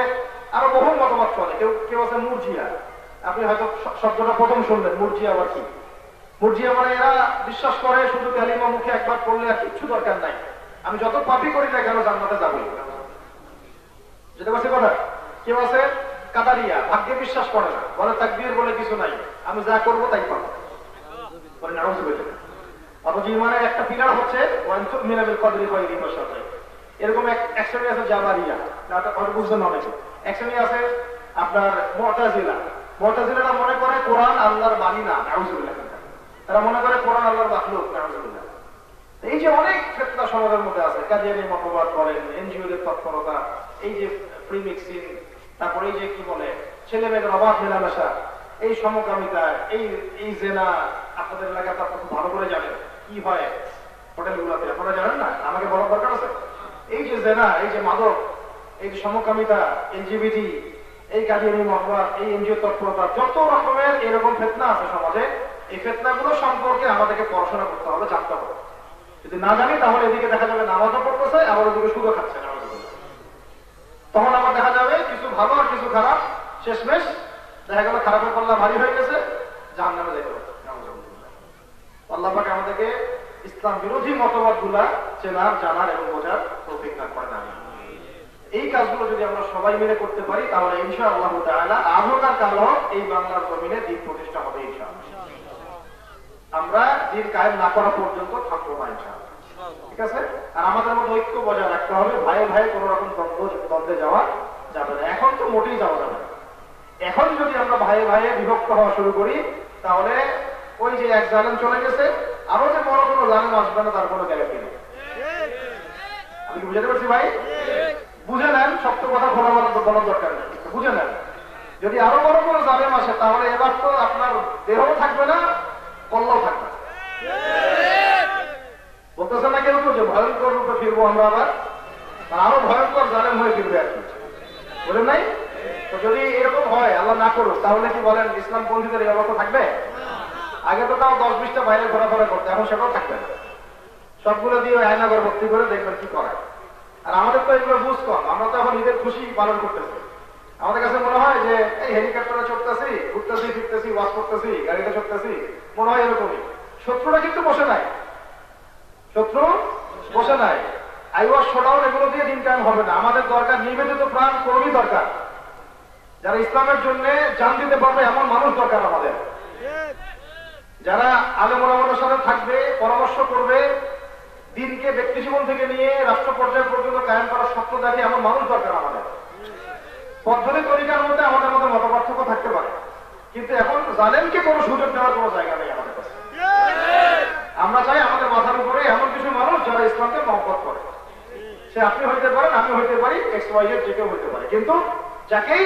আরো বহু মতবাদ চলে। কেউ আছে মুরজিয়া, আপনি হয়তো শব্দটা প্রথম শুনলেন, মুরজিয়া আবার কি? মুরজিয়া মানে এরা বিশ্বাস করে শুধু কালিমা মুখে একবার পড়লে আর কিচ্ছু দরকার নাই, আমি যত পাপই করি না কেন জান্নাতে যাবই। যেটা বলছে কথা। কেউ আছে কাদারিয়া, ভাগ্যে বিশ্বাস করে না, বলে তাকবীর বলে কিছু নাই, আমি যা করবো তাই পাবো। অথচ ঈমানের একটা পিলার হচ্ছে ওয়ান তুমিনা বিল কদরি খায়রিহি ওয়া শাররিহি। এরকম এক শ্রেণী আছে জাবারিয়া, বুঝছেন অনেকে। এক শ্রেণী আছে আপনার মুতাজিলা। মুতাজিলারা মনে করে কোরআন আল্লাহর বাণী না, নাউজুবিল্লাহ। তারা মনে করে কোরআন আল্লাহর মাখলুক, নাউজুবিল্লাহ। এই যে অনেক ফিতনা সমাজের মধ্যে আছে, কাদিয়ানি মতবাদ বলেন, এনজিওদের তৎপরতা, এই যে প্রি মিক্সিং, তারপরে এই যে কি বলে ছেলে মেয়েদের অবাধ মেলামেশা, এই সমকামিতা, এই জেনা, আপনাদের এলাকাতে আপনারা খুব ভালো করে জানেন কি হয় হোটেলগুলোতে, আপনারা জানেন না, আমাকে বলার দরকার আছে? এই যে জেনা, এই যে মাদক, এই যে সমকামিতা, এলজিবিটি, এই কাদিয়ানি মতবাদ, এই এনজিও তৎপরতা, যত রকমের এরকম ফিতনা আছে সমাজে, এই ফিতনাগুলো সম্পর্কে আমাদেরকে পড়াশোনা করতে হবে, জানতে হবে। যদি না জানি তাহলে এদিকে দেখা যাবে নামাজও পড়তেছে, আবার ওদিকে সুদও খাচ্ছে। তখন আমার দেখা যাবে কিছু ভালো আর কিছু খারাপ, শেষমেশ দেখা গেল খারাপের পাল্লা ভারী হয়ে গেছে, জাহান্নামে যাইতে হবে। আল্লাহ পাক আমাদেরকে ইসলাম বিরোধী মতবাদ গুলা চেনার, জানার এবং বোঝার তৌফিক দান করেন। এই কাজগুলো যদি আমরা সবাই মিলে করতে পারি তাহলে ইনশাআল্লাহ তাআলা আজকাল কালো এই বাংলার জমিনে দ্বীন প্রতিষ্ঠা হবে ইনশাআল্লাহ। আমরা দ্বীন কায়েম না করা পর্যন্ত থাকবো না ইনশাআল্লাহ। ঠিক আছে? আর আমাদের মধ্যে ঐক্য বজায় রাখতে হবে, ভাইয়ে ভাইয়ে কোন রকম দ্বন্দ্বে যাওয়া যাবে না। এখন তো মোটেই যাওয়া যাবে না। এখন যদি আমরা ভাইয়ে ভাইয়ে বিভক্ত হওয়া শুরু করি তাহলে ওই যে এক জালেম চলে গেছে, আরো যে বড় কোনো জালেম আসবে না তার কোনো গ্যারান্টি নেই। আমি কি বুঝাতে পারছি ভাই? বুঝে নেন, সত্য কথা বলার দরকার নেই, বুঝে নেন। যদি আরো বড় কোনো জালেম আসে তাহলে এবার তো আপনার দেহও থাকবে না, কল্লাও থাকবে না। বলতেছে না কেউ যে ভয়ঙ্কর রূপে ফিরবো আমরা, আবার আরো ভয়ঙ্কর জালেম হয়ে ফিরবে আর কি, বলেন নাই? তো যদি এরকম হয়, আল্লাহ না করুক, তাহলে কি বলেন ইসলাম পন্থীদের এই অবস্থা থাকবে? আগে তো তাও 10-20টা বাইরে ঘোরাফেরা করতে, এখন সেটাও থাকবে না। সবগুলো দিয়ে আয়নাঘর ভর্তি করে দেখবেন কি করায়। আর আমাদের তো এগুলো বুঝ কম, আমরা তো এখন ঈদের খুশি পালন করতেছি। আমাদের কাছে মনে হয় যে এই হেলিকপ্টারে চড়তেছি, ঘুরতেছি, ফিরতেছি, ওয়াশ করতেছি, গাড়িতে চড়তেছি, মনে হয় এরকমই। শত্রুরা কিন্তু বসে নাই, শত্রু বসে নাই। আইওয়াশ শোডাউন এগুলো দিয়ে দিন কায়েম হবে না। আমাদের দরকার নিবেদিত প্রাণ কর্মী দরকার, যারা ইসলামের জন্য জান দিতে পারবে এমন মানুষ দরকার আমাদের, যারা আলেম ওলামাদের সাথে থাকবে, পরামর্শ করবে, দিনকে ব্যক্তি জীবন থেকে নিয়ে রাষ্ট্র পর্যায় পর্যন্ত কায়েম করার স্বপ্ন দেখে এমন মানুষ দরকার আমাদের। পদ্ধতি তরিকার মধ্যে আমাদের মধ্যে মতপার্থক্য থাকতে পারে, কিন্তু এখন জালেমকে কোনো সুযোগ দেওয়ার কোনো জায়গা নেই আমাদের কাছে। আমরা চাই আমাদের মাথার উপরে এমন কিছু মানুষ যারা ইসলামকে মহব্বত করে। সে আপনি হইতে পারেন, আমি হইতে পারি, XYZ যে কেউ হইতে পারে, কিন্তু যাকেই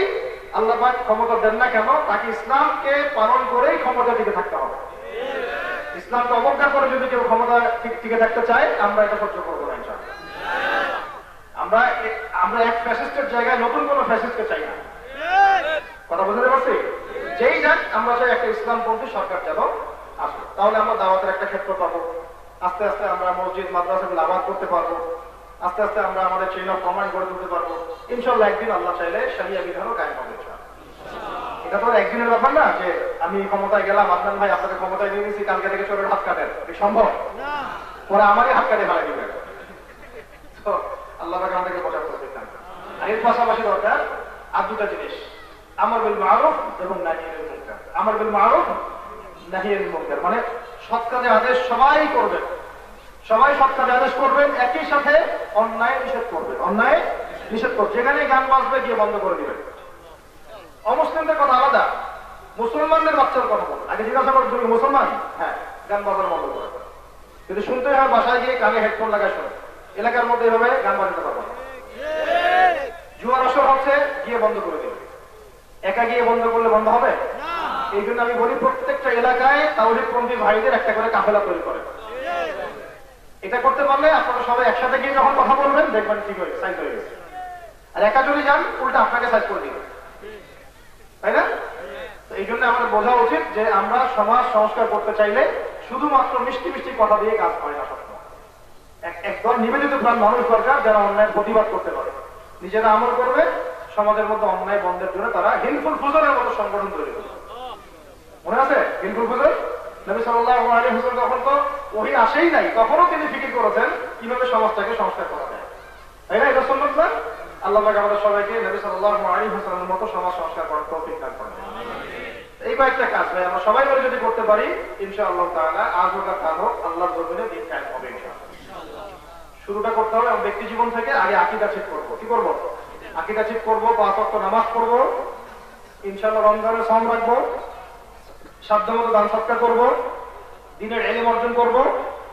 আল্লাহ পাক ক্ষমতা দেন না কেন তাকে ইসলামকে পালন করেই ক্ষমতা টিকে থাকতে হবে। ইসলামকে অবজ্ঞা করে যদি কেউ ক্ষমতা টিকে থাকতে চায়, আমরা এটা সহ্য করবো না ইনশাআল্লাহ। আমরা এক ফ্যাসিস্টের জায়গায় নতুন কোন ফ্যাসিস্টকে চাই না। কথা বুঝতে পারছি? যেই যাক, আমরা চাই একটা ইসলামপন্থী সরকার যেন আসে, তাহলে আমরা দাওয়াতের একটা ক্ষেত্র পাবো। আস্তে আস্তে আমরা মসজিদ মাদ্রাসাগুলো আবাদ করতে পারবো, আস্তে আস্তে আমরা আমাদের চেইন অফ কমান্ড গড়ে তুলতে পারবো। ইনশাআল্লাহ একদিন আল্লাহ চাইলে শরিয়া বিধানও কায়েম হবে। এটা তো একদিনের ব্যাপার না যে আমি ক্ষমতায় গেলাম, আদনান ভাই আপনাকে ক্ষমতায় দিয়ে দিয়েছি, কালকে থেকে চোরের হাত কাটেন, সম্ভব? পরে আমারই হাত কাটে মারা দিবে। তো আল্লাহ আমাদেরকে বোঝার করতে চান। আর এর পাশাপাশি দরকার আর দুটা জিনিস, আমর বিল মারুফ এবং নাহি আনিল মুনকার। আমর বিল মারুফ, নাহি আনিল মুনকার মানে সৎ কাজে আদেশ সবাই করবেন, সবাই সৎ কাজে আদেশ করবেন, একই সাথে অন্যায় নিষেধ করবেন, অন্যায় নিষেধ করবেন। যেখানে গান বাজবে গিয়ে বন্ধ করে দিবেন, অমুসলিমদের কথা আলাদা, মুসলমানদের বাচ্চার কথা বলো। আগে জিজ্ঞাসা করো তুমি মুসলমান? হ্যাঁ, গান বাজানো বন্ধ করে। কিন্তু শুনতে হয় বাসায় গিয়ে কানে হেডফোন লাগায় শোনো। এলাকার মধ্যে এভাবে গান বাজাতে পারবো না। জুয়ার আসর হচ্ছে, গিয়ে বন্ধ করে দেবে। একা গিয়ে বন্ধ করলে বন্ধ হবে? এই জন্য আমি বলি প্রত্যেকটা এলাকায় তাওহীদপন্থী ভাইদের একটা করে কাফেলা তৈরি করে। এটা করতে পারলে আপনারা সবাই একসাথে গিয়ে যখন কথা বলবেন দেখবেন ঠিক হয়ে সাইজ হয়ে গেছে। আর একা যদি যান উল্টা আপনাকে সাইজ করে দিবে, তাই না? তো এই জন্য আমাদের বোঝা উচিত যে আমরা সমাজ সংস্কার করতে চাইলে শুধুমাত্র মিষ্টি মিষ্টি কথা দিয়ে কাজ হয় না। সবসময় একদম নিবেদিত প্রাণ মানুষ দরকার যারা অন্যায় প্রতিবাদ করতে পারে, নিজেরা আমল করবে, সমাজের মধ্যে অন্যায় বন্ধের জন্য তারা হিলফুল ফুজলের মতো সংগঠন তৈরি করবে। মনে আছে হিলফুল ফুজল? নবী সাল্লাল্লাহু আলাইহি ওয়াসাল্লাম যখন তো ওহী আসেই নাই, তখনও তিনি ফিকির করেছেন কিভাবে সমাজটাকে সংস্কার করা যায়, তাই না? এটা সুন্নাত না? আল্লাহ পাক আমাদের সবাইকে নবী সাল্লাল্লাহু আলাইহি ওয়াসাল্লামের মতো সমাজ সংস্কার করার তৌফিক দান করেন। এই কয়েকটা কাজ ভাই আমরা সবাই মিলে যদি করতে পারি ইনশাআল্লাহ তাআলা আজ হোক আর কাল হোক আল্লাহর জমিনে দিন কায়েম হবে ইনশাআল্লাহ। শুরুটা করতে হবে এবং ব্যক্তি জীবন থেকে আগে আকীদা ঠিক করব। কি করব? আকীদা ঠিক করব, 5 ওয়াক্ত নামাজ পড়ব, ইনশাআল্লাহ রমজানের সাওম রাখবো, সাধ্যমতো দান সৎকার করব, দ্বীনের ইলম অর্জন করব,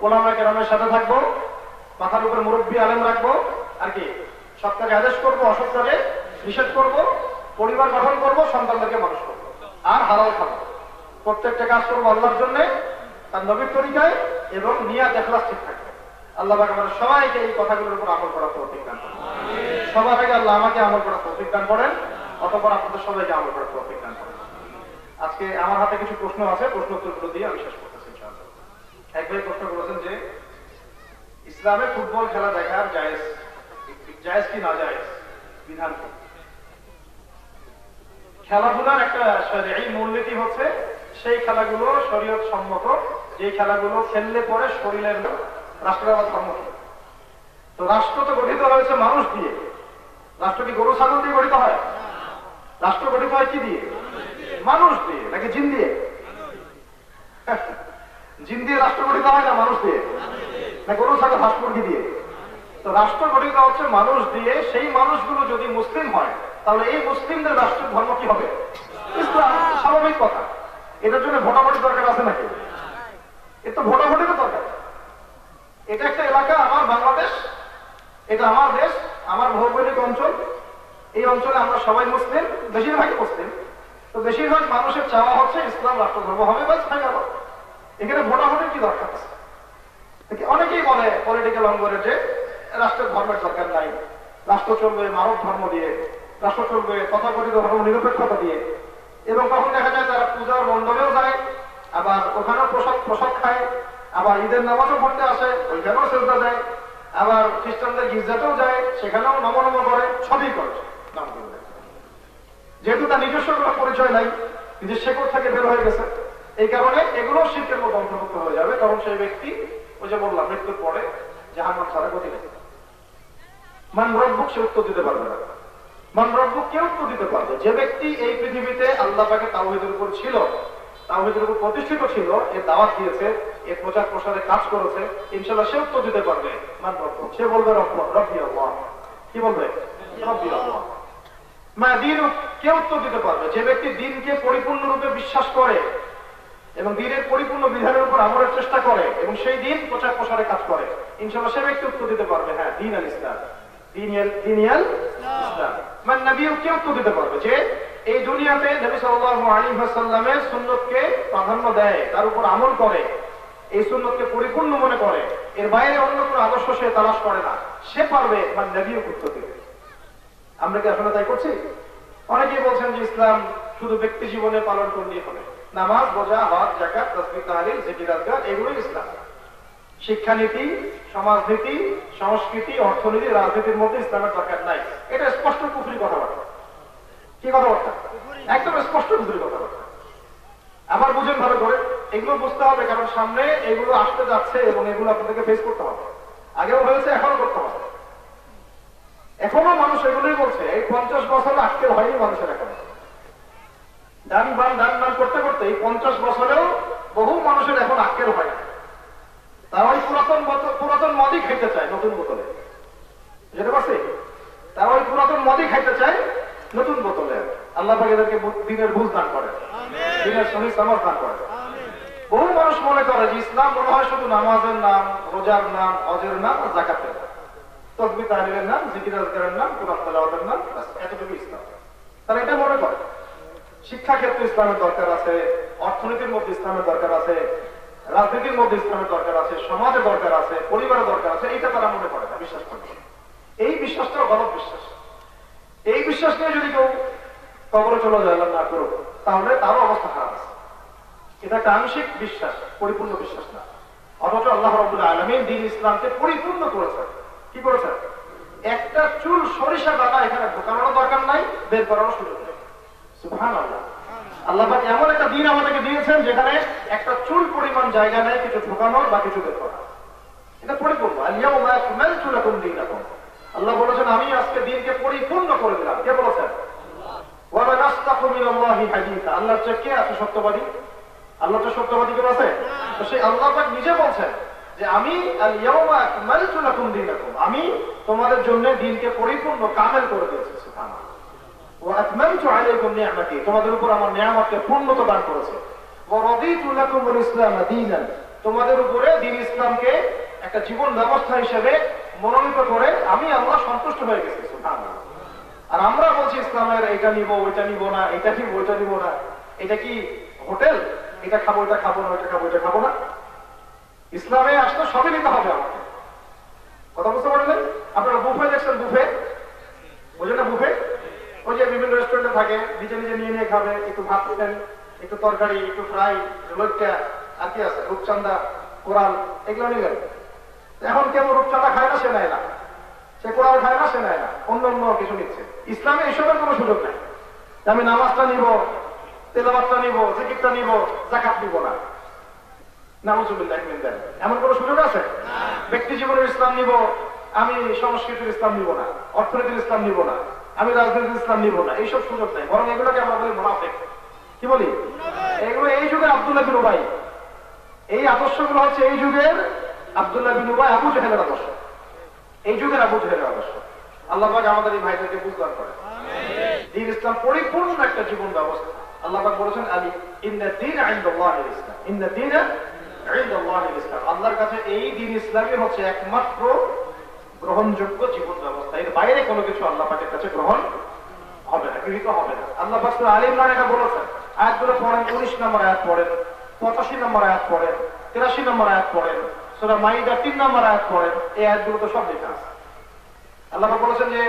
উলামা কেরামের সাথে থাকবো, মাথার উপরে মুরব্বী আলেম রাখবো, আর কি সৎ কাজে আদেশ করবো, অসৎ কাজে নিষেধ করব, পরিবার গঠন করব, সন্তানদেরকে মানুষ করব, আর হালাল খাবো। প্রত্যেকটা কাজ করবো আল্লাহর জন্য, তার নবীর তরিকায়, এবং নিয়াত ইখলাস ঠিক থাকবে। আল্লাহ পাক আমাদের সবাইকে এই কথাগুলোর উপর আমল করার তৌফিক দান করেন। সবার আগে আল্লাহ আমাকে আমল করার তৌফিক দান করেন, অতঃপর আপনাদের সবাইকে আমল করার তৌফিক দান করেন। আজকে আমার হাতে কিছু প্রশ্ন আছে, প্রশ্ন উত্তরগুলো দিয়ে আমি শেষ করতেছি ইনশাআল্লাহ। এক ভাই প্রশ্ন করেছেন যে ইসলামে ফুটবল খেলা দেখার জায়েজ কি না জায়েজ, বিধান কি? খেলাধুলার একটা শরীয়ী মূলনীতি হচ্ছে সেই খেলাগুলো শরীয়ত সম্মত, যে খেলাগুলো খেললে পরে শরীরের রাষ্ট্রের সম্মত। তো রাষ্ট্র তো গঠিত হয়েছে মানুষ দিয়ে। রাষ্ট্র কি গরু ছাগল দিয়ে গঠিত হয়? রাষ্ট্র গঠিত হয় কি দিয়ে? মানুষ দিয়ে, নাকি জিন দিয়ে? জিন দিয়ে রাষ্ট্র গঠিত হয় না মানুষ দিয়ে? না গরু ছাগল হাঁস মুরগি দিয়ে? তো রাষ্ট্র গঠিত হচ্ছে মানুষ দিয়ে। সেই মানুষগুলো যদি মুসলিম হয় তাহলে এই মুসলিমদের রাষ্ট্রের ধর্ম কি হবে? ইসলাম। স্বাভাবিক কথা। এটার জন্য ভোটাভুটি দরকার আছে নাকি? এর তো ভোটাভুটিরও দরকার। এটা একটা এলাকা, আমার বাংলাদেশ, এটা আমার দেশ, আমার ভৌগোলিক অঞ্চল। এই অঞ্চলে আমরা সবাই মুসলিম, বেশিরভাগই মুসলিম। তো বেশিরভাগ মানুষের চাওয়া হচ্ছে ইসলাম রাষ্ট্র ধর্ম হবে, বাস হয়ে গেল। এখানে ভোটাভুটির কি দরকার আছে? অনেকেই বলে পলিটিক্যাল অঙ্গনে যে রাষ্ট্রের ধর্মের দরকার নাই, রাষ্ট্র চলবে মানব ধর্ম দিয়ে, রাষ্ট্র চলবে তথাকথিত ধর্ম নিরপেক্ষতা দিয়ে। এবং তখন দেখা যায় তারা পূজার মণ্ডপেও যায়, আবার ওখানেও প্রসাদ খায়, আবার ঈদের নামাজও পড়তে আসে, ওইখানেও সেজদা দেয়, আবার খ্রিস্টানদের গির্জাতেও যায়, সেখানেও নমনম করে, সবই করে। যেহেতু তার নিজস্ব কোনো পরিচয় নাই, নিজের শেকড় থেকে বের হয়ে গেছে, এই কারণে এগুলো শিরকের মতো অন্তর্ভুক্ত হয়ে যাবে। কারণ সেই ব্যক্তি, ওই যে বললাম, মৃত্যুর পরে জাহান্নাম ছাড়া গতি নেই। মান রব্বুক, সে উত্তর দিতে পারবে না। মান রব্বুক কে উত্তর দিতে পারবে? যে ব্যক্তি এই পৃথিবীতে আল্লাহ পাকের তাওহীদের উপর ছিল, তাওহীদের উপর প্রতিষ্ঠিত ছিল, এর দাওয়াত দিয়েছে, এর প্রচার প্রসারে কাজ করেছে, ইনশাআল্লাহ সে উত্তর দিতে পারবে মান রব্বুক। সে বলবে রব্বি আল্লাহ। কি বলবে? রব্বি আল্লাহ। মা দীনুক, কে উত্তর দিতে পারবে? যে ব্যক্তি দ্বীনকে পরিপূর্ণরূপে বিশ্বাস করে এবং দ্বীনের পরিপূর্ণ বিধানের উপর আমলের চেষ্টা করে এবং সেই দ্বীন প্রচার প্রসারে কাজ করে, ইনশাআল্লাহ সে ব্যক্তি উত্তর দিতে পারবে হ্যাঁ দ্বীন আল ইসলাম, দ্বীন আল ইসলাম। মান নবী কে উত্তর দিতে পারবে? যে এই দুনিয়াতে নবী সাল্লাল্লাহু আলাইহি ওয়াসাল্লামের সুন্নতকে প্রাধান্য দেয়, তার উপর আমল করে, এই সুন্নতকে পরিপূর্ণ মনে করে, এর বাইরে অন্য কোনো আদর্শ সে তালাশ করে না, সে পারবে মান নবী উত্তর দিতে। আমরা কি আসলে তাই করছি? অনেকেই বলছেন যে ইসলাম শুধু ব্যক্তি জীবনে পালন করলেই হবে, নামাজ, রোজা, হজ, যাকাত, তাসবিহ, তাহলিল, জিকির, আজকার, এগুলোই ইসলাম। শিক্ষানীতি, সমাজনীতি, সংস্কৃতি, অর্থনীতি, রাজনীতির মধ্যে ইসলামের দরকার নাই। এটা স্পষ্ট কুফরি কথাবার্তা। কি কথাবার্তা? একদম স্পষ্ট কুফরি কথাবার্তা। আবার বুঝেন ভালো করে, এগুলো বুঝতে হবে, কারণ সামনে এগুলো আসতে যাচ্ছে এবং এগুলো আপনাদেরকে ফেস করতে হবে। আগেও হয়েছে, এখনো করতে হবে। এখনো মানুষ এগুলোই বলছে। এই 50 বছর আজকের হয়নি মানুষের। এখন দান বান করতে করতে এই 50 বছরেও বহু মানুষের এখন আক্কেল হয় না। তারা ওই পুরাতন মদই খাইতে চায় নতুন বোতলে, যেতে পারছি? তারা ওই পুরাতন মদই খাইতে চায়, নতুন বোতলে আল্লাহ পাক এদেরকে দিনের বুঝ দান করেন, দিনের সহি সমর্থ দান করেন। বহু মানুষ মনে করে যে ইসলাম মনে হয় শুধু নামাজের নাম, রোজার নাম, হজের নাম আর যাকাতের নাম, তাসবিহ তাহলিলের নাম, জিকির আজকারের নাম, কুরআন তেলাওয়াতের নাম, এতটুকু ইসলাম। তারা এটা মনে করে। শিক্ষা ক্ষেত্রে ইসলামের দরকার আছে, অর্থনীতির মধ্যে ইসলামের দরকার আছে, রাজনীতির মধ্যে ইসলামের দরকার আছে, সমাজের দরকার আছে, পরিবারের দরকার আছে, এইটা তারা মনে করে না, বিশ্বাস করে। এই বিশ্বাসটা গলত বিশ্বাস। এই বিশ্বাস নিয়ে যদি কেউ কবরে চলে যায় না করুক, তাহলে তারও অবস্থা খারাপ আছে। এটা একটা আংশিক বিশ্বাস, পরিপূর্ণ বিশ্বাস না। অথচ আল্লাহ রাব্বুল আলামিন দ্বীন ইসলামকে পরিপূর্ণ করেছেন। কি করেছেন? একটা চুল সরিষা দানা এখানে ঢোকানোর দরকার নাই, বের করার সুযোগ নেই। সুবহানাল্লাহ। আল্লাহ পাক এমন একটা দিন আমাদেরকে দিয়েছেন যেখানে একটা চুল পরিমাণ জায়গা নেই কিছু ঢোকানোর বা কিছু বের করার। এটা পরিপূর্ণ। আল-ইয়াওমা আকমালতু লাকুম দীনাকুম। আল্লাহ বলেছেন আমি আজকে দিনকে পরিপূর্ণ করে দিলাম। কে বলেছেন? ওয়া মান আসতাকু মিনাল্লাহি হাদীসা। আল্লাহর চেয়ে কে আছে সত্যবাদী? আল্লাহ তো সত্যবাদী কেউ আছে? তো সেই আল্লাহ পাক নিজে বলছেন যে আমি আল-ইয়াওমা আকমালতু লাকুম দীনাকুম, আমি তোমাদের জন্য দিনকে পরিপূর্ণ কামেল করে দিয়েছি। সুবহানাল্লাহ। ওয়া আতমামতু আলাইকুম নি'মাতি, তোমাদের উপর আমার নিয়ামতকে পূর্ণতা দান করেছে। ওয়া রাদিতু লাকুমুল ইসলাম দীনান, তোমাদের উপরে দ্বীন ইসলামকে একটা জীবন ব্যবস্থা হিসেবে মনোনীত করে আমি আল্লাহ সন্তুষ্ট হয়ে গেছি। সুবহানাল্লাহ। আর আমরা বলছি ইসলামের এটা নিব, ওইটা নিব না, এটা নিব, ওইটা নিব না। এটা কি হোটেল? এটা খাবো, এটা খাবো না, ওইটা খাবো, এটা খাবো না। ইসলামে আসলে সবই নিতে হবে আমাকে। কথা বুঝতে পারলেন? আপনারা বুফে দেখছেন, বুফে বুঝলেন না? বুফে ওই যে বিভিন্ন রেস্টুরেন্টে থাকে, নিজে নিজে নিয়ে নিয়ে খাবে, একটু ভাত দিতেন, একটু তরকারি, একটু ফ্রাই, লইট্টা, আর কি আছে, রূপচান্দা, কোরাল, এগুলো নিলেন। এখন কেউ রূপচাঁদা খায় না, সে নেয় না, সে কোরআন খায় না, সে নেয় না, অন্য অন্য কিছু নিচ্ছে। ইসলামে এসবের কোনো সুযোগ নাই। আমি নামাজটা নিব, তেলাওয়াতটা নিব, জিকিরটা নিব, যাকাত নিব না। নাউযুবিল্লাহি মিন যালিক। এমন কোনো সুযোগ আছে? ব্যক্তি জীবনের ইসলাম নিব, আমি সংস্কৃতির ইসলাম নিব না, অর্থনীতির ইসলাম নিব না, আমি রাজনীতির ইসলাম নিব না, এইসব সুযোগ নাই। বরং এগুলোকে আমরা বলি মুনাফিক। কি বলি? এগুলো এই যুগের আব্দুল্লাহ বিন উবাই। এই আদর্শগুলো হচ্ছে এই যুগের আব্দুল্লাহ বিন উবাই, আবু জাহেলের আদর্শ। এই যুগের আবু জাহেলের আদর্শ। আল্লাহ পাক আমাদের এই ভাইদেরকে বুঝদান করে। দ্বীন ইসলাম পরিপূর্ণ একটা জীবন ব্যবস্থা। আল্লাহ পাক বলেছেন আলী ইন্না দ্বীন ইনদাল্লাহিল ইসলাম, ইন্না দ্বীন ইনদাল্লাহিল ইসলাম। আল্লাহর কাছে এই দ্বীন ইসলামই হচ্ছে একমাত্র গ্রহণযোগ্য জীবন ব্যবস্থা। এর বাইরে কোনো কিছু আল্লাহ পাকের কাছে গ্রহণ হবে না, গৃহীত হবে না। আল্লাহ পাক সূরা আলী ইমরান এটা বলেছেন। আয়াতগুলো পড়েন, 19 নম্বর আয়াত পড়েন, 85 নম্বর আয়াত পড়েন, 83 নম্বর আয়াত পড়েন, সূরা মাইদা 3 নম্বর আয়াত পড়েন। এই আয়াতগুলো তো সব লেখা আছে। আল্লাহ পাক বলেছেন যে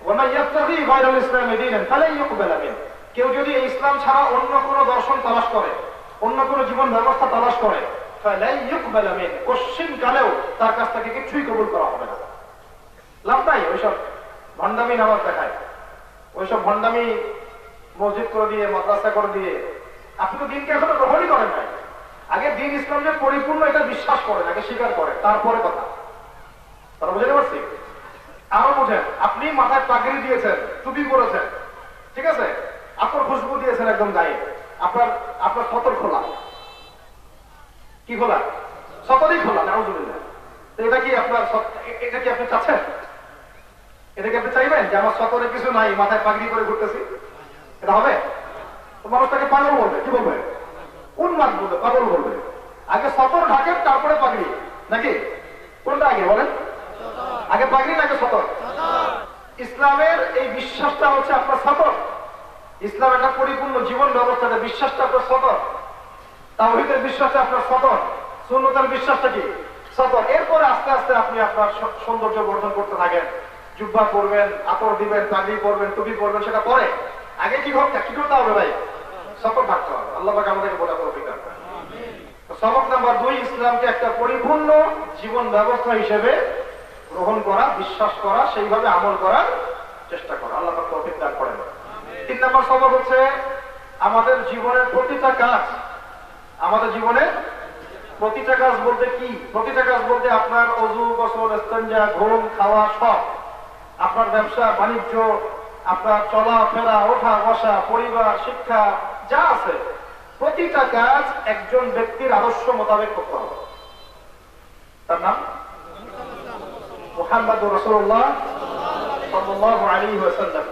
ওয়া মান ইয়াবতাগি গায়রাল ইসলামি দীনান ফালান ইউকবালা মিন। কেউ যদি এই ইসলাম ছাড়া অন্য কোনো দর্শন তালাশ করে, অন্য কোনো জীবন ব্যবস্থা তালাশ করে, ফালান ইউকবালা মিন, কোশ্চিন কালেও তার কাছ থেকে কিছুই কবুল করা হবে না। লাভ নাই ওইসব ভণ্ডামি নামাজ দেখায়, ওইসব ভণ্ডামি মসজিদ করে দিয়ে, মাদ্রাসা করে দিয়ে। আপনি তো দিনকে এখনো গ্রহণই করেন নাই। আগে দিন ইসলাম যে পরিপূর্ণ এটা বিশ্বাস করেন, আগে স্বীকার করেন, তারপরে কথা। তারা বুঝতে পারছি? আরো বুঝেন, আপনি মাথায় পাগড়ি দিয়েছেন, টুপি পরেছেন, ঠিক আছে, আপনার খুশবু দিয়েছেন একদম গায়ে, আপনার আপনার সতর খোলা। কি খোলা? সতরই খোলা। নাউযুবিল্লাহ। এটা কি আপনার, এটা কি আপনি চাচ্ছেন? এটা কি আপনি চাইবেন যে আমার সতরে কিছু নাই, মাথায় পাগড়ি করে ঘুরতেছি? এটা হবে? তো মানুষটাকে পাগল বলবে। কি বলবে? উন্মাদ বলবে, পাগল বলবে। আগে সতর ঢাকেন, তারপরে পাগড়ি, নাকি? কোনটা আগে বলেন? আগে পাগড়ি নাকি সতর? ইসলামের এই বিশ্বাসটা হচ্ছে আপনার সতর। ইসলাম একটা পরিপূর্ণ জীবন ব্যবস্থা, বিশ্বাসটা আপনার সতর। তাওহীদের বিশ্বাসটা আপনার সতর। সুন্নতের বিশ্বাসটা কি? সতর। এরপরে আস্তে আস্তে আপনি আপনার সৌন্দর্য বর্ধন করতে থাকেন। জুব্বা পরবেন, আতর দিবেন, পাগড়ি পরবেন, টুপি পরবেন, সেটা পরে। আগে কি করতে হবে ভাই? সতর থাকতে হবে। আল্লাহ পাক আমাদেরকে বলা তৌফিক দান করেন। সবক নাম্বার 2, ইসলামকে একটা পরিপূর্ণ জীবন ব্যবস্থা হিসেবে গ্রহণ করা, বিশ্বাস করা, সেইভাবে আমল করার চেষ্টা করা। আল্লাহ পাক তৌফিক দান করেন। 3 নম্বর সবক হচ্ছে আমাদের জীবনের প্রতিটা কাজ, আমাদের জীবনের প্রতিটা কাজ বলতে কি? প্রতিটা কাজ বলতে আপনার ওযু, গোসল, ইস্তেঞ্জা, ঘুম, খাওয়া, সব, আপনার ব্যবসা বাণিজ্য, আপনার চলাফেরা, ওঠা বসা, পরিবার, শিক্ষা, যা আছে, প্রতিটা কাজ একজন ব্যক্তির আদর্শ মোতাবেক করতে হবে। তার নাম মুহাম্মদুর রাসূলুল্লাহ সাল্লাল্লাহু আলাইহি ওয়াসাল্লাম।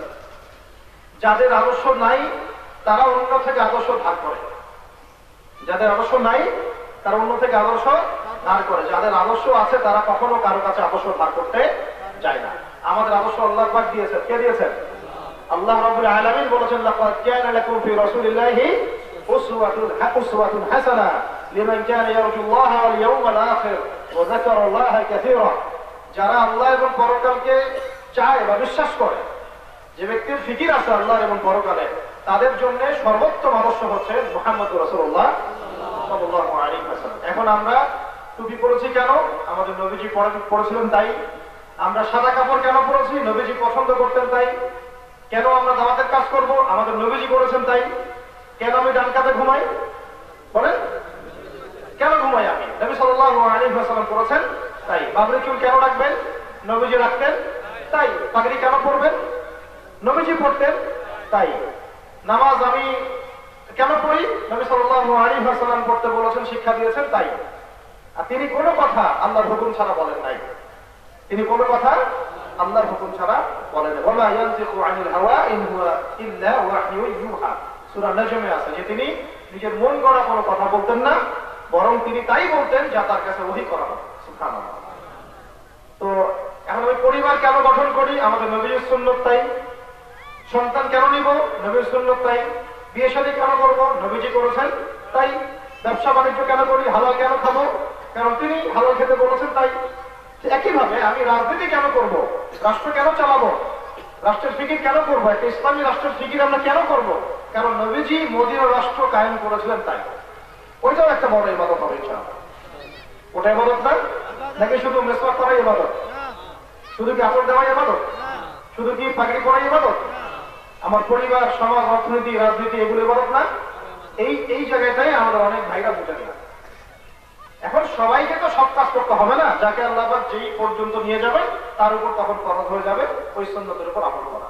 যাদের আদর্শ নাই তারা অন্য থেকে আদর্শ ধার করে, যাদের আদর্শ নাই তারা অন্য থেকে আদর্শ ধার করে, যাদের আদর্শ আছে তারা কখনো কারো কাছে আদর্শ ধার করতে যায় না। আমাদের আদর্শ আল্লাহ পাক দিয়েছেন। কে দিয়েছেন? আল্লাহ রাব্বুল আলামিন বলেছেন, লাকাদ কানা লাকুম ফি রাসূলিল্লাহি উসওয়াতুন হাসানা লিমান কানা ইয়ারজুল্লাহ ওয়াল ইয়াউমাল আখির ওয়া যাকারাল্লাহা কাসীরা। যারা আল্লাহ এবং পরকালকে চায় বা বিশ্বাস করে, যে ব্যক্তির ফিকির আছে আল্লাহ এবং পরকালে, তাদের জন্য সর্বোত্তম আদর্শ হচ্ছে মুহাম্মদ রাসূলুল্লাহ সাল্লাল্লাহু আলাইহি ওয়াসাল্লাম। এখন আমরা টুপি পরেছি কেন? আমাদের নবীজি পরেছিলেন তাই। আমরা সাদা কাপড় কেন পরেছি? নবীজি পছন্দ করতেন তাই। কেন আমরা দাওয়াতের কাজ করব? আমাদের নবীজি করেছেন তাই। কেন আমি ডান কাতে ঘুমাই? বলেন, কেন ঘুমাই আমি? নবী সাল্লাল্লাহু আলাইহি ওয়াসাল্লাম করেছেন তাই। বাবরি চুল কেন রাখবেন? নবীজি রাখতেন তাই। পাগড়ি কেন পরবেন? নবীজি পড়তেন তাই। নামাজ আমি কেন পড়ি? নবী সাল্লাল্লাহু আলাইহি ওয়াসাল্লাম পড়তে বলেছেন, শিক্ষা দিয়েছেন তাই। আর তিনি কোনো কথা আল্লাহর হুকুম ছাড়া বলেন নাই। তিনি কোনো কথা আল্লাহর হুকুম ছাড়া বলেন না। ওয়া ইয়ানতিকু আনিল হাওয়া ইন হুয়া ইল্লা ওয়াহয়ু ইউহা। সূরা নজমে আছে যে তিনি নিজের মন গড়া কোনো কথা বলতেন না, বরং তিনি তাই বলতেন যা তার কাছে ওহী করা হয়। সুবহানাল্লাহ। তো এখন আমি পরিবার কেন গঠন করি? আমাদের নবীর সুন্নাত তাই। সন্তান কেন নিব? নবীর সুন্নাত তাই। বিয়ে শাদী কেন করবো? নবীজি করেছেন তাই। ব্যবসা বাণিজ্য কেন করি? হালাল কেন খাবো? কারণ তিনি হালাল খেতে বলেছেন তাই। একইভাবে আমি রাজনীতি কেন করব? রাষ্ট্র কেন চালাবো? রাষ্ট্রের ফিকির কেন করবো? একটা ইসলামী রাষ্ট্রের ফিকির আমরা কেন করব? কারণ নবীজি মদিনা রাষ্ট্র কায়েম করেছিলেন তাই। ওইটাও একটা বড় ইবাদত হবে ইনশাআল্লাহ। ওটা ইবাদত না, নাকি শুধু মেসওয়াক করাই ইবাদত? শুধু কি কাপড় দেওয়াই ইবাদত? শুধু কি পাগড়ি পরাই ইবাদত? আমার পরিবার, সমাজ, অর্থনীতি, রাজনীতি এগুলো ইবাদত না? এই জায়গাটাই আমাদের অনেক ভাইরা বুঝে না। এখন সবাইকে তো সব কাজ করতে হবে না। যাকে আল্লাহ পাক যেই পর্যন্ত নিয়ে যাবেন তার উপর তখন ফরজ হয়ে যাবে ওই সুন্নতের উপর আমল করা।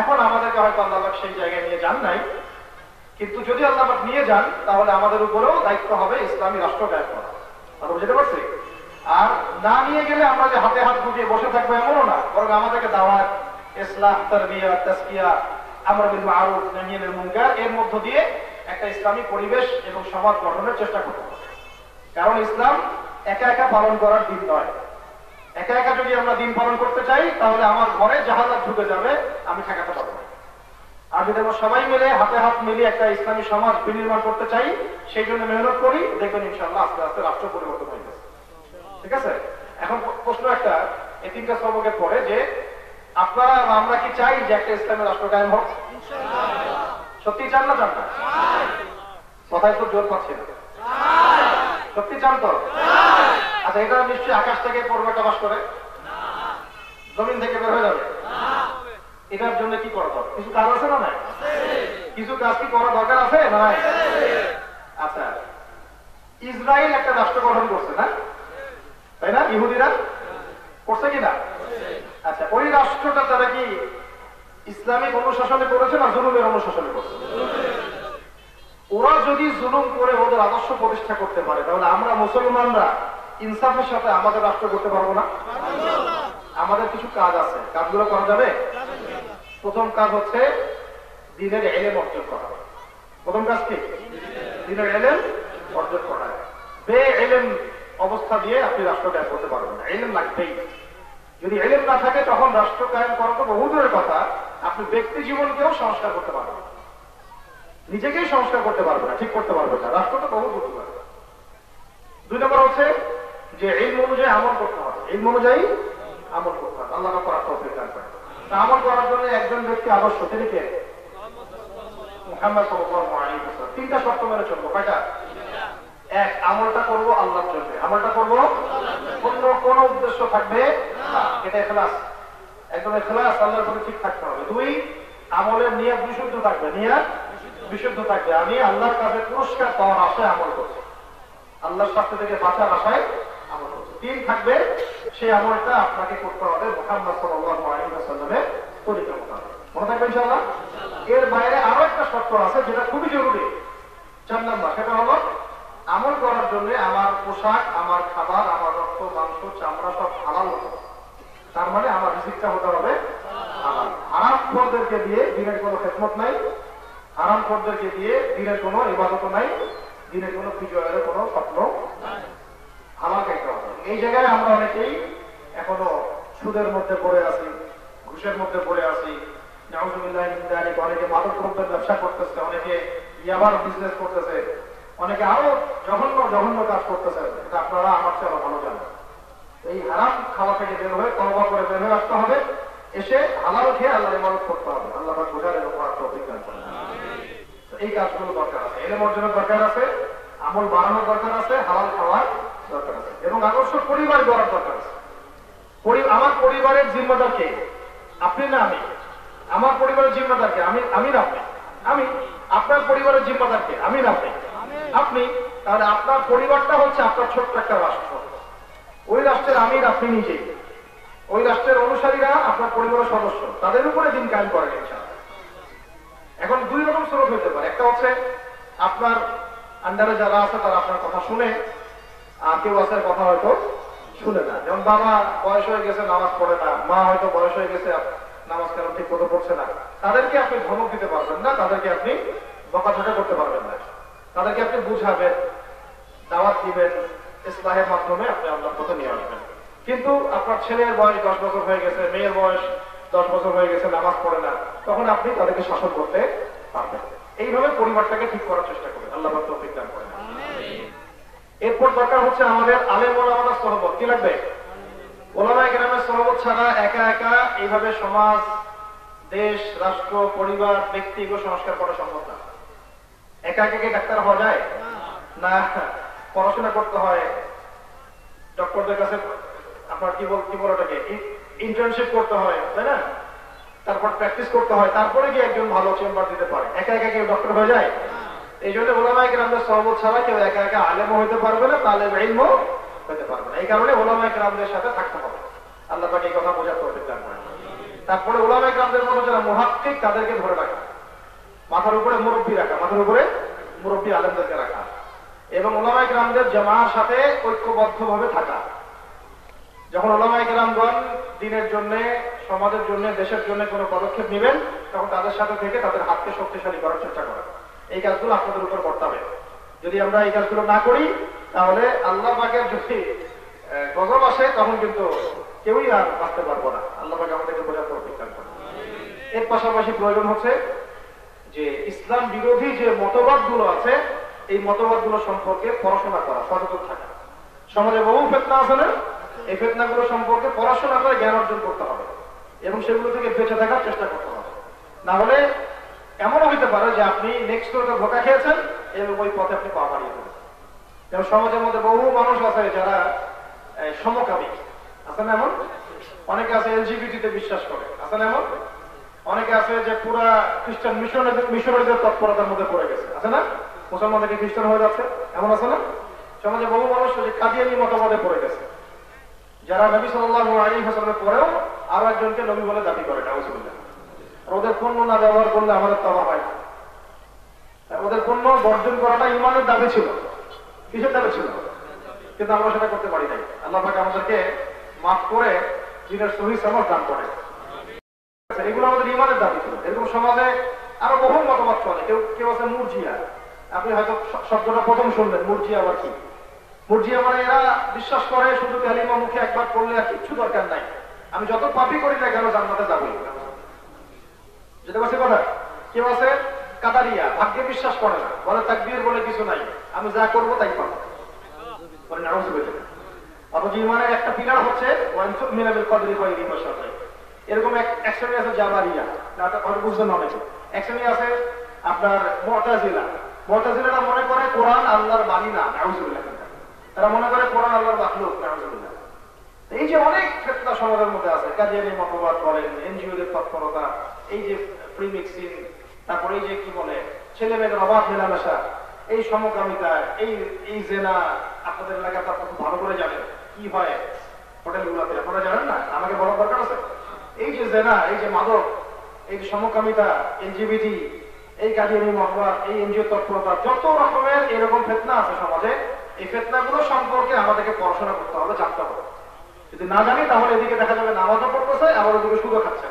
এখন আমাদেরকে হয়তো আল্লাহ পাক সেই জায়গায় নিয়ে যান নাই, কিন্তু যদি আল্লাহ পাক নিয়ে যান তাহলে আমাদের উপরেও দায়িত্ব হবে ইসলামী রাষ্ট্র কায়েম করা। কথা বুঝতে পারছি? আর না নিয়ে গেলে আমরা যে হাতে হাত গুটিয়ে বসে থাকবো এমনও না, বরং আমাদেরকে দাওয়াত, ইসলাহ, তারবিয়া, তাসকিয়া, আমর বিল মারুফ, নাহি আনিল মুনকার এর মধ্য দিয়ে একটা ইসলামী পরিবেশ এবং সমাজ গঠনের চেষ্টা করতে হবে। কারণ ইসলাম একা একা পালন করার দিন নয়। একা একা যদি আমরা দিন পালন করতে চাই তাহলে আমার ঘরে জাহালাত ঢুকে যাবে, আমি ঠেকাতে পারবো না। আর যদি আমরা সবাই মিলে হাতে হাত মিলিয়ে একটা ইসলামী সমাজ বিনির্মাণ করতে চাই, সেই জন্য মেহনত করি, দেখবেন ইনশাআল্লাহ আস্তে আস্তে রাষ্ট্র পরিবর্তন হয়ে যাচ্ছে। ঠিক আছে? এখন প্রশ্ন একটা, এই তিনটা সবকের পরে যে আপনারা আমরা কি চাই যে একটা ইসলামী রাষ্ট্র কায়েম হোক? সত্যি চান না? চান না? কথায় তো জোর পাচ্ছি না। সত্যি চান তো? আচ্ছা, এটা নিশ্চয়ই আকাশ থেকে পড়বে টবাস করে, জমিন থেকে বের হয়ে যাবে। এটার জন্য কি করা দরকার? কিছু কাজ আছে না? নাই? কিছু কাজ কি করা দরকার আছে না? নাই? আচ্ছা, ইসরায়েল একটা রাষ্ট্র গঠন করছে না, তাই না? ইহুদিরা করছে কিনা? আচ্ছা, ওই রাষ্ট্রটা তারা কি ইসলামিক অনুশাসনে করেছে না জুলুমের অনুশাসনে করছে? ওরা যদি জুলুম করে ওদের আদর্শ প্রতিষ্ঠা করতে পারে, তাহলে আমরা মুসলমানরা ইনসাফের সাথে আমাদের রাষ্ট্র করতে পারবো না? আমাদের কিছু কাজ আছে, কাজগুলো করা যাবে। প্রথম কাজ হচ্ছে দ্বীনের ইলম অর্জন করা। প্রথম কাজ কি? দ্বীনের ইলম অর্জন করা। বে-ইলম অবস্থা দিয়ে আপনি রাষ্ট্র কায়েম করতে পারবেন না, ইলম লাগবেই। যদি ইলম না থাকে তখন রাষ্ট্র কায়েম করা তো বহু দূরের কথা, আপনি ব্যক্তি জীবনকেও সংস্কার করতে পারবেন, নিজেকেই সংস্কার করতে পারবে না, ঠিক করতে পারবে না, রাষ্ট্র তো বহু দূর পারবে। দুই নম্বর হচ্ছে যে ইলম অনুযায়ী আমল করতে হবে। ইলম অনুযায়ী আমল করতে হবে। আল্লাহ করার তৌফিক দান করেন। আমল করার জন্য একজন ব্যক্তি আদর্শ, তিনি কে? মুহাম্মদ সাল্লাল্লাহু আলাইহি ওয়াসাল্লাম। তিনটা শর্ত মেনে চলবো। কয়টা? এক, আমলটা করবো আল্লাহর জন্য। আমলটা করবো, অন্য কোন উদ্দেশ্য থাকবে না, এটা ইখলাস। একদম ইখলাস, আল্লাহর প্রতি ঠিক থাকতে হবে। দুই, আমলের নিয়ত বিশুদ্ধ থাকবে। নিয়ত বিশুদ্ধ থাকবে, আমি আল্লাহর কাছে পুরস্কার পাওয়ার আশায় আমল করছি, আল্লাহর শাস্তি থেকে বাঁচার আশায় আমল করছি। তিন, থাকবে সেই আমলটা আপনাকে করতে হবে মুহাম্মদ সাল্লাল্লাহু আলাইহি ওয়াসাল্লামের তরিকা মোতাবেক। মনে থাকবে ইনশাআল্লাহ। এর বাইরে আরো একটা শর্ত আছে যেটা খুবই জরুরি, 4 নম্বর। সেটা হলো আমল করার জন্য আমার পোশাক, আমার খাবার, আমার রক্ত, মাংস, চামড়া সব হালাল হতে হবে। তার মানে আমার রিজিকটা হতে হবে হালাল। হারাম খোরদেরকে দিয়ে দিনের কোনো খেদমত নাই, হারাম খোরদেরকে দিয়ে দিনের কোনো ইবাদত নাই, দিনের কোনো বিজয়ের কোনো স্বপ্ন হালাল খাইতে হবে। এই জায়গায় আমরা অনেকেই এখনো সুদের মধ্যে পড়ে আছি, ঘুষের মধ্যে পড়ে আছি, নাউজুবিল্লাহি মিন যালিক, অনেকে মাদক দ্রব্যের ব্যবসা করতেছে, অনেকে ইয়াবার বিজনেস করতেছে, অনেকে আরো জঘন্য জঘন্য কাজ করতেছে। এটা আপনারা আমার চেয়ে ভালো জানেন। এই হারাম খাওয়া থেকে বের হয়ে তওবা করে বের হয়ে আসতে হবে, এসে হালাল খেয়ে আল্লাহর ইবাদত করতে হবে। আল্লাহ পাক বোঝার এবং করার তৌফিক দান করেন। এই কাজগুলো দরকার আছে, ইলম অর্জনের দরকার আছে, আমল বাড়ানোর দরকার আছে, হালাল খাওয়ার দরকার আছে, এবং আদর্শ পরিবার গড়ার দরকার আছে। আমার পরিবারের জিম্মাদার কে? আপনি না আমি? আমার পরিবারের জিম্মাদার কে? আমি না আপনি? আমি। আপনার পরিবারের জিম্মাদার কে? আমি না আপনি? আপনি। তাহলে আপনার পরিবারটা হচ্ছে আপনার ছোট্ট একটা রাষ্ট্র। ওই রাষ্ট্রের আমির আপনি নিজেই, ওই রাষ্ট্রের অনুসারীরা আপনার পরিবারের সদস্য, তাদের উপরে দিন কায়েম করেন ইনশাআল্লাহ। এখন দুই রকম স্বরূপ হতে পারে। একটা হচ্ছে আপনার আন্ডারে যারা আছে তারা আপনার কথা শুনে, আর কেউ আছে কথা হয়তো শুনে না। যেমন বাবা বয়স হয়ে গেছে, নামাজ পড়ে না, মা হয়তো বয়স হয়ে গেছে, নামাজ কেন ঠিক মতো পড়ছে না, তাদেরকে আপনি ধমক দিতে পারবেন না, তাদেরকে আপনি বকাঝকা করতে পারবেন না, তাদেরকে আপনি বুঝাবেন, দাওয়াত দিবেন, ইসলাহের মাধ্যমে আপনি আল্লাহর পথে নিয়ে আসবেন। কিন্তু আপনার ছেলের বয়স 10 বছর হয়ে গেছে, মেয়ের বয়স 10 বছর হয়ে গেছে, নামাজ পড়ে না, তখন আপনি তাদেরকে শাসন করতে পারবেন। এইভাবে পরিবারটাকে ঠিক করার চেষ্টা করবেন। আল্লাহ পাক তৌফিক দান করেন। এরপর দরকার হচ্ছে আমাদের আলেম ওলামার সহবত। কি লাগবে? ওলামায়ে কেরামের সহবত ছাড়া একা একা এইভাবে সমাজ, দেশ, রাষ্ট্র, পরিবার, ব্যক্তি এগুলো সংস্কার করা সম্ভব না। একা একা কি ডাক্তার হওয়া যায় না? পড়াশোনা করতে হয়, ডক্টরদের কাছে আপনার কি বল ওটাকে ইন্টার্নশিপ করতে হয়, তাই না? তারপর প্র্যাকটিস করতে হয়, তারপরে গিয়ে একজন ভালো চেম্বার দিতে পারে। একা একা কেউ ডক্টর হয়ে যায়? এই জন্য ওলামায়ে কেরামদের সহবত ছাড়া কেউ একা একা আলেমও হইতে পারবে না, তালেবে ইলমও হইতে পারবে না। এই কারণে ওলামায়ে কেরামদের সাথে থাকতে হবে। আল্লাহ পাক এই কথা বোঝার তৌফিক দান করেন। তারপরে ওলামায়ে কেরামদের মতো যারা মুহাক্কিক তাদেরকে ধরে রাখা, মাথার উপরে মুরব্বী রাখা, মাথার উপরে মুরব্বী আলেমদেরকে রাখা, এবং ওলামায়ে কেরামদের জামাআর সাথে ঐক্যবদ্ধভাবে থাকা। যখন ওলামায়ে কেরামগণ দ্বীনের জন্য, সমাজের জন্য, দেশের জন্য কোনো পদক্ষেপ নেবেন, তখন তাদের সাথে থেকে তাদের হাতকে শক্তিশালী করার চেষ্টা করেন। এই কাজগুলো আপনাদের উপর বর্তাবে। যদি আমরা এই কাজগুলো না করি, তাহলে আল্লাহ পাকের যদি গজব আসে, তখন কিন্তু কেউই আর বাঁচতে পারবো না। আল্লাহ পাক আমাদেরকে বোঝার তৌফিক দান করেন। এর পাশাপাশি প্রয়োজন হচ্ছে যে ইসলাম বিরোধী যে মতবাদগুলো আছে, এই মতবাদগুলো সম্পর্কে পড়াশোনা করা, সচেতন থাকা। সমাজে বহু ফিতনা আছে না? এই ফিতনাগুলো সম্পর্কে পড়াশোনা করে জ্ঞান অর্জন করতে হবে এবং সেগুলো থেকে বেঁচে থাকার চেষ্টা করতে হবে। না হলে এমনও হইতে পারে যে আপনি নেক্সট ডোরে ধোঁকা খেয়েছেন এবং ওই পথে আপনি পা বাড়িয়ে দেবেন। যেমন সমাজের মধ্যে বহু মানুষ আছে যারা সমকামী, আছে না এমন? অনেকে আছে এলজিবিটিতে বিশ্বাস করে, আছে না এমন? অনেকে আছে যে পুরা খ্রিস্টান মিশনারিদের তৎপরতার মধ্যে পড়ে গেছে, আছে না? মুসলমান থেকে খ্রিস্টান হয়ে যাচ্ছে, এমন আছে না? সমাজে বহু মানুষ যে কাদিয়ানী মতবাদে পড়ে গেছে, যারা নবী সাল্লাল্লাহু আলাইহি ওয়াসাল্লামের পরেও আরো একজনকে নবী বলে দাবি করে। নাউজুবিল্লাহ। ওদের পণ্য না ব্যবহার করলে আমাদের তওবা হয় না। ওদের পণ্য বর্জন করাটা ঈমানের দাবি ছিল। কিসের দাবি ছিল? কিন্তু আমরা সেটা করতে পারি নাই। আল্লাহ পাক আমাদেরকে মাফ করে দিনের সহিহ সমাজ দান করে। এগুলো আমাদের ঈমানের দাবি ছিল। এরকম সমাজে আরো বহু মতবাদ চলে। কেউ আছে মুরজিয়া। আপনি হয়তো শব্দটা প্রথম শুনবেন, মুরজিয়া আবার কি? মুরজিয়া মানে এরা বিশ্বাস করে শুধু কালিমা মুখে একবার পড়লে আর কিচ্ছু দরকার নাই, আমি যত পাপই করি না কেন জান্নাতে যাবই। যেটা বলছে কথা। কেউ আছে কাদারিয়া, ভাগ্যে বিশ্বাস করে না, বলে তাকবীর বলে কিছু নাই, আমি যা করবো তাই পাবো। অথচ ঈমানের একটা পিলার হচ্ছে মিনাবিল কদরি খায়রিহি ওয়া শাররিহি। এরকম এক শ্রেণী আছে জাবারিয়া, বুঝবেন অনেকে। এক শ্রেণী আছে আপনার মুতাজিলা। মুতাজিলারা মনে করে কোরআন আল্লাহর বাণী না, নাউজুবিল্লাহ। তারা মনে করে কোরআন আল্লাহর মাখলুক, নাউজুবিল্লাহ। এই যে অনেক ফিতনা সমাজের মধ্যে আছে, কাদিয়ানী মতবাদ বলেন, এনজিওদের তৎপরতা, এই যে প্রি মিক্সিং, তারপরে এই যে কি বলে ছেলে মেয়েদের অবাধ মেলামেশা, এই সমকামিতা, এই জেনা, আপনাদের এলাকাতে আপনারা খুব ভালো করে জানেন কি হয় হোটেলগুলোতে, আপনারা জানেন না? আমাকে বলার দরকার আছে? এই যে জেনা, এই যে মাদক, এই যে সমকামিতা, এলজিবিটি, এই কাদিয়ানী মতবাদ, এই এনজিও তৎপরতা, যত রকমের এরকম ফিতনা আছে সমাজে, এই ফিতনাগুলো সম্পর্কে আমাদেরকে পড়াশোনা করতে হবে, জানতে হবে। যদি না জানি তাহলে এদিকে দেখা যাবে নামাজও পড়তেছে, আবার ওদিকে সুদও খাচ্ছে।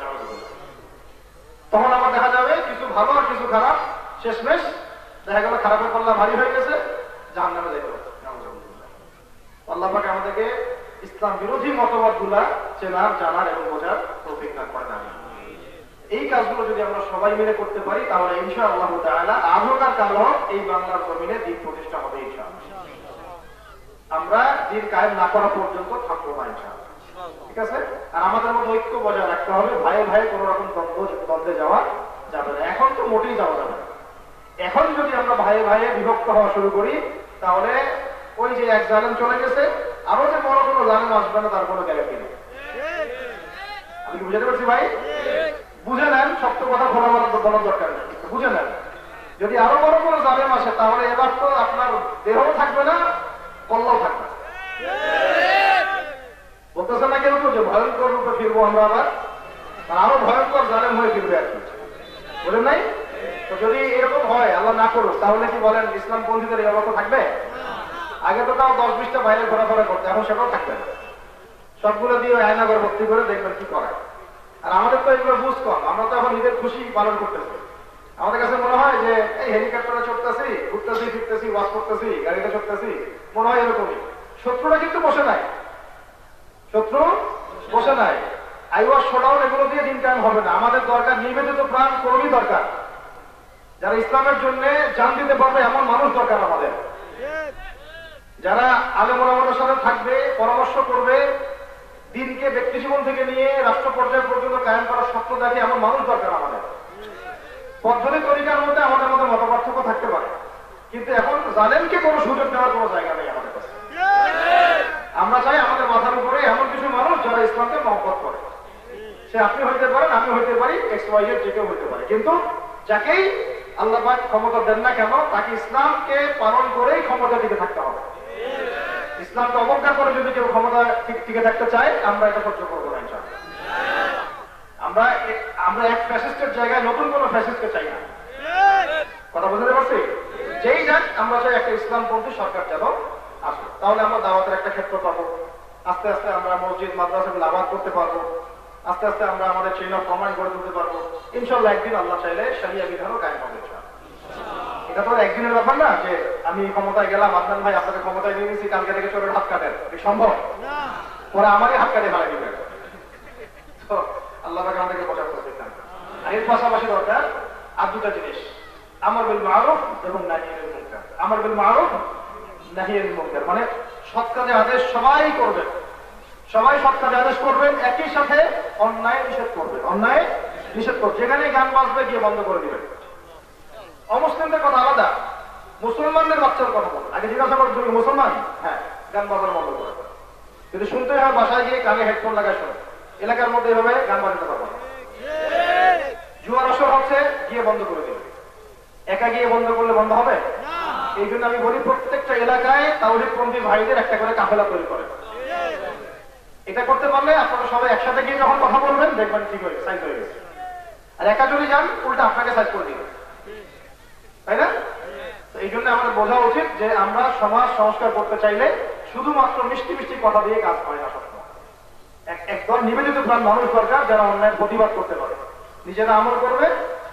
তখন আবার দেখা যাবে কিছু ভালো আর কিছু খারাপ, শেষমেশ দেখা গেল খারাপের পাল্লা ভারী হয়ে গেছে, জাহান্নামে যেতে হবে। আল্লাহ পাক আমাদেরকে ইসলাম বিরোধী মতবাদ গুলা চেনার, জানার এবং বোঝার তৌফিক দান করেন। এই কাজগুলো যদি আমরা সবাই মিলে করতে পারি তাহলে ইনশাআল্লাহ তাআলা আহকার কালো এই বাংলার জমিনে দ্বীপ প্রতিষ্ঠা হবে ইনশাআল্লাহ। আমরা দিন কায়েম না করা পর্যন্ত থাকবো না ইনশাআল্লাহ, ঠিক আছে? আর আমাদের মধ্যে ঐক্য বজায় রাখতে হবে, ভাই ভাই কোন রকম দ্বন্দ্বে যাওয়া যাবে না। এখন তো মোটেই যাওয়া যাবে না। এখন যদি আমরা ভাই ভাইয়ে বিভক্ত হওয়া শুরু করি তাহলে ওই যে এক জালেম চলে গেছে, আরো যে বড় কোনো জালেম আসবে না তার কোনো গ্যারান্টি নেই। আমি কি বুঝাতে পারছি ভাই? বুঝে নেন, সত্য কথা বলার দরকার নেই, বুঝে নেন। যদি আরো বড় কোনো জালেম আসে তাহলে এবার তো আপনার দেহও থাকবে না, কল্লাও থাকবে না। বলতেছে না কেউ যে ভয়ঙ্কর রূপে ফিরবো আমরা, আবার আরো ভয়ঙ্কর জালেম হয়ে ফিরবে আর কি, বলেন নাই? তো যদি এরকম হয়, আল্লাহ না করুক, তাহলে কি বলেন ইসলাম পন্থীদের এই অবস্থা থাকবে? আগে তো তাও 10-20টা বাইরে ঘোরাফেরা করতে, এখন সেটাও থাকবে না। সবগুলো দিয়ে আয়নাঘর ভর্তি করে দেখবেন কি করায়। আর আমাদের তো এগুলো বুঝ কম, আমরা তো এখন নিজের খুশি পালন করতেছি। আমাদের কাছে মনে হয় যে এই হেলিকপ্টারে চড়তেছি, ঘুরতেছি, ফিরতেছি, ওয়াশ করতেছি, গাড়িতে চড়তেছি, মনে হয় এরকমই। শত্রুরা কিন্তু বসে নাই, শত্রু বসে নাই। আইওয়াশ শোডাউন এগুলো দিয়ে দিন কায়েম হবে না। আমাদের দরকার নিবেদিত প্রাণ কর্মী দরকার, যারা ইসলামের জন্য জান দিতে পারবে এমন মানুষ দরকার আমাদের, যারা আলেম ওলামাদের সাথে থাকবে, পরামর্শ করবে, দিনকে ব্যক্তি জীবন থেকে নিয়ে রাষ্ট্র পর্যায় পর্যন্ত কায়েম করার স্বপ্ন দেখে এমন মানুষ দরকার আমাদের। পদ্ধতি তরিকার মধ্যে আমাদের মধ্যে মতপার্থক্য থাকতে পারে, কিন্তু এখন জালেমকে কোনো সুযোগ দেওয়ার কোনো জায়গা নেই আমাদের কাছে। আমরা চাই আমাদের মাথার উপরে এমন কিছু মানুষ যারা ইসলামকে মহব্বত করে। সে আপনি হইতে পারেন, আমি হইতে পারি, XYZ যে কেউ হইতে পারে, কিন্তু যাকেই আল্লাহ পাক ক্ষমতা দেন না কেন তাকে ইসলামকে পালন করেই ক্ষমতা টিকে থাকতে হবে। ইসলামকে অবজ্ঞা করে যদি কেউ ক্ষমতা টিকে থাকতে চায়, আমরা এটা সহ্য করবো না ইনশাআল্লাহ। আমরা এক ফ্যাসিস্টের জায়গায় নতুন কোন ফ্যাসিস্টকে চাই না। কথা বুঝতে পারছি? যেই যাক আমরা চাই একটা ইসলামপন্থী সরকার যেন আসে, তাহলে আমরা দাওয়াতের একটা ক্ষেত্র পাবো। আস্তে আস্তে আমরা মসজিদ মাদ্রাসাগুলো আবাদ করতে পারবো, আস্তে আস্তে আমরা আমাদের চেইন অফ কমান্ড গড়ে তুলতে পারবো ইনশাআল্লাহ। একদিন আল্লাহ চাইলে শরিয়া বিধানও কায়েম হবে ইনশাআল্লাহ। এটা তো একদিনের ব্যাপার না যে আমি ক্ষমতায় গেলাম, আদনান ভাই আপনাকে ক্ষমতায় নিয়ে নিয়েছি, কালকে থেকে চোরের হাত কাটেন, সম্ভব? পরে আমারই হাত কাটে ফেলাই দিবেন। তো আল্লাহ পাক আমাদেরকে বোঝার তৌফিক দান করুন। আর এর পাশাপাশি দরকার আর দুটা জিনিস, আমর বিল মারুফ এবং নাহি আনিল মুনকার। আমর বিল মারুফ, নাহি আনিল মুনকার মানে সৎ কাজে আদেশ সবাই করবেন, সবাই সৎ কাজে আদেশ করবেন, একই সাথে অন্যায় নিষেধ করবেন, অন্যায় নিষেধ করবেন। যেখানে গান বাজবে গিয়ে বন্ধ করে দিবেন। অমুসলিমদের কথা আলাদা, মুসলমানদের বাচ্চার কথা বলুন। আগে জিজ্ঞাসা করবেন তুমি মুসলমান? হ্যাঁ, গান বাজানো বন্ধ করে। যদি শুনতে হয় বাসায় গিয়ে কানে হেডফোন লাগায় শোনো, এলাকার মধ্যে এভাবে গান বাজাতে পারবো না। জুয়ার আসর হচ্ছে, গিয়ে বন্ধ করে দেবে। একা গিয়ে বন্ধ করলে বন্ধ হবে? এই জন্য আমি বলি প্রত্যেকটা এলাকায় তাওহীদপন্থী ভাইদের একটা করে কাফেলা তৈরি করে। এটা করতে পারলে আপনারা সবাই একসাথে গিয়ে যখন কথা বলবেন দেখবেন ঠিক হয়ে সাইজ হয়ে গেছে। আর একা যদি যান উল্টা আপনাকে সাইজ করে দিবে, তাই না? তো এই জন্য আমাদের বোঝা উচিত যে আমরা সমাজ সংস্কার করতে চাইলে শুধুমাত্র মিষ্টি মিষ্টি কথা দিয়ে কাজ হয় না। সবসময় একদম নিবেদিত প্রাণ মানুষ দরকার যারা অন্যায়ের প্রতিবাদ করতে পারে, নিজেরা আমল করবে,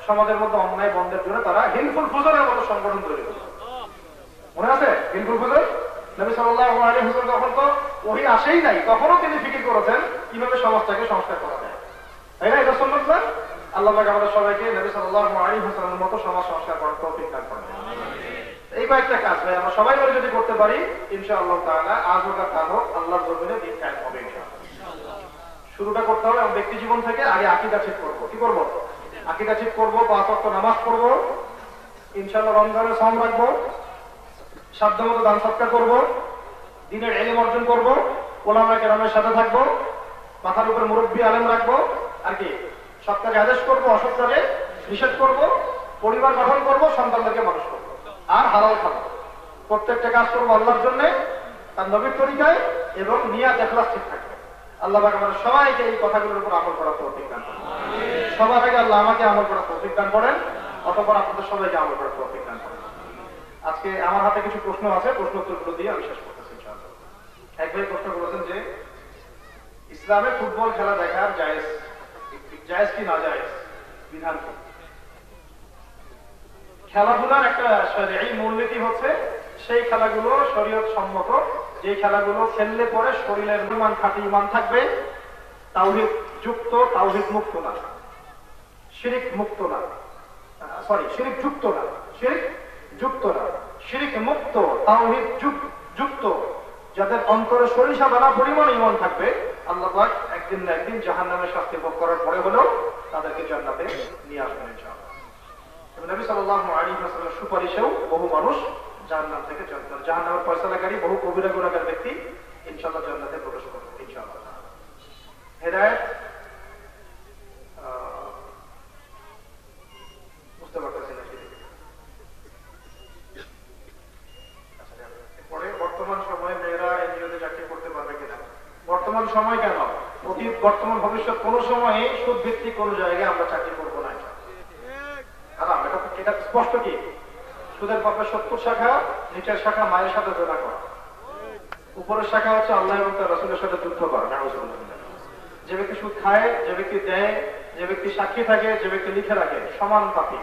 সমাজের মধ্যে অন্যায় বন্ধের জন্য তারা হিলফুল ফুজলের মতো সংগঠন তৈরি করবে। মনে আছে হিলফুল ফুজল? নবী সাল্লাল্লাহু আলাইহি ওয়াসাল্লাম যখন তো ওহী আসেই নাই, তখনও তিনি ফিকির করেছেন কিভাবে সমাজটাকে সংস্কার করা যায়, তাই না? এটা সুন্নাত না? আল্লাহ পাক আমাদের সবাইকে নবী সাল্লাল্লাহু আলাইহি ওয়াসাল্লামের মতো সমাজ সংস্কার করার তৌফিক দান করেন। এই কয়েকটা কাজ ভাই আমরা সবাই মিলে যদি করতে পারি ইনশাআল্লাহ তাআলা আজ হোক আর কাল হোক আল্লাহর জমিনে দিন কায়েম হবে ইনশাআল্লাহ। শুরুটা করতে হবে আমার ব্যক্তি জীবন থেকে। আগে আকীদা ঠিক করব। কি করব? আকীদা ঠিক করব, 5 ওয়াক্ত নামাজ পড়ব, ইনশাআল্লাহ রমজানের সাওম রাখবো, সাধ্যমতো দান সৎকার করব, দ্বীনের ইলম অর্জন করব, উলামায়ে কেরামের সাথে থাকব, মাথার উপরে মুরব্বী আলেম রাখবো, আর কি সৎ কাজে আদেশ করবো, অসৎ কাজে নিষেধ করব, পরিবার গঠন করব, সন্তানদেরকে মানুষ করব, আর হালাল খাবো। প্রত্যেকটা কাজ করবো আল্লাহর জন্য, তার নবীর তরিকায়, এবং নিয়াত ইখলাস ঠিক থাকবে। আল্লাহ পাক আমাদের সবাইকে এই কথাগুলোর উপর আমল করার তৌফিক দান করেন। সবার আগে আল্লাহ আমাকে আমল করার তৌফিক দান করেন, অতঃপর আপনাদের সবাইকে আমল করার তৌফিক দান করেন। আজকে আমার হাতে কিছু প্রশ্ন আছে, প্রশ্ন উত্তরগুলো দিয়ে আমি শেষ করতেছি ইনশাআল্লাহ। এক ভাই প্রশ্ন করেছেন যে ইসলামে ফুটবল খেলা দেখার জায়েজ কি না জায়েজ? বিধান কি? খেলাধুলার একটা শরীয়ী মূলনীতি হচ্ছে সেই খেলাগুলো শরীয়ত সম্মত, যে খেলাগুলো খেললে পরে শরীরের ইমান খাঁটি ইমান থাকবে, তাওহীদ যুক্ত, তাওহীদ মুক্ত না, শিরিক মুক্ত না, শিরিক যুক্ত না, শিরিক যুক্ত না, শিরিক মুক্ত, তাওহীদ যুক্ত, যাদের অন্তরে সরিষা দানা পরিমাণ ইমান থাকবে, আল্লাহ পাক একদিন না একদিন জাহান্নামের শাস্তি ভোগ করার পরে হলেও তাদেরকে জান্নাতে নিয়ে আসবেন ইনশাআল্লাহ। এবং নবী সাল্লাল্লাহু আলাইহি ওয়াসাল্লামের সুপারিশেও বহু মানুষ জাহান্নাম থেকে জাহান্নামের ফয়সালাকারী বহু কবিরা গুনাহগার ব্যক্তি ইনশাআল্লাহ জান্নাতে প্রবেশ করবে ইনশাআল্লাহ। হেদায়েত বুঝতে পারতেছি না পরে বর্তমান সময়ে মেয়েরা এনজিওতে চাকরি করতে পারবে কিনা? বর্তমান সময় কেন, অতীত বর্তমান ভবিষ্যৎ কোন সময়ে সুদ ভিত্তিক কোন জায়গায় আমরা চাকরি করবো না। এটা স্পষ্ট কি? সুদের পাপে 70 শাখা, নিচের শাখা মায়ের সাথে জোড়া করা, উপরের শাখা হচ্ছে আল্লাহ এবং তার রাসূলের সাথে যুদ্ধ করা। যে ব্যক্তি সুদ খায়, যে ব্যক্তি দেয়, যে ব্যক্তি সাক্ষী থাকে, যে ব্যক্তি লিখে রাখে, সমান পাপী,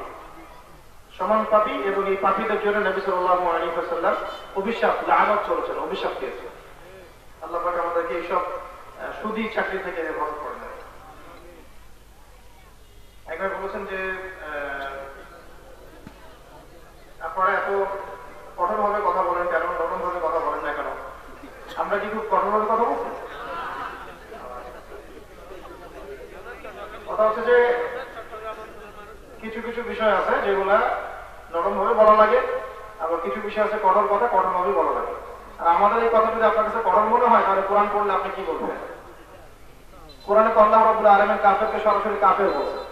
সমান পাপী। এবং এই পাপীদের জন্য নবী সাল্লাল্লাহু আলাইহি ওয়াসাল্লাম অভিশাপ, লানত করেছেন, অভিশাপ দিয়েছেন। আল্লাহ পাক আমাদেরকে এইসব সুদী চাকরি থেকে হেফাজত করেন। একবার বলেছেন যে আপনারা এত কঠোর ভাবে কথা বলেন কেন, নরম ভাবে কথা বলেন না কেন? আমরা কি খুব কঠোর ভাবে কথা বলছি? কথা হচ্ছে যে কিছু কিছু বিষয় আছে যেগুলা নরম ভাবে বলা লাগে, আবার কিছু বিষয় আছে কঠোর কথা কঠোর ভাবে বলা লাগে। আর আমাদের এই কথা যদি আপনার কাছে কঠোর মনে হয়, তাহলে কোরআন পড়লে আপনি কি বলবেন? কোরআনে তো আল্লাহ রাব্বুল আলামিন কাফেরকে সরাসরি কাফের বলছেন,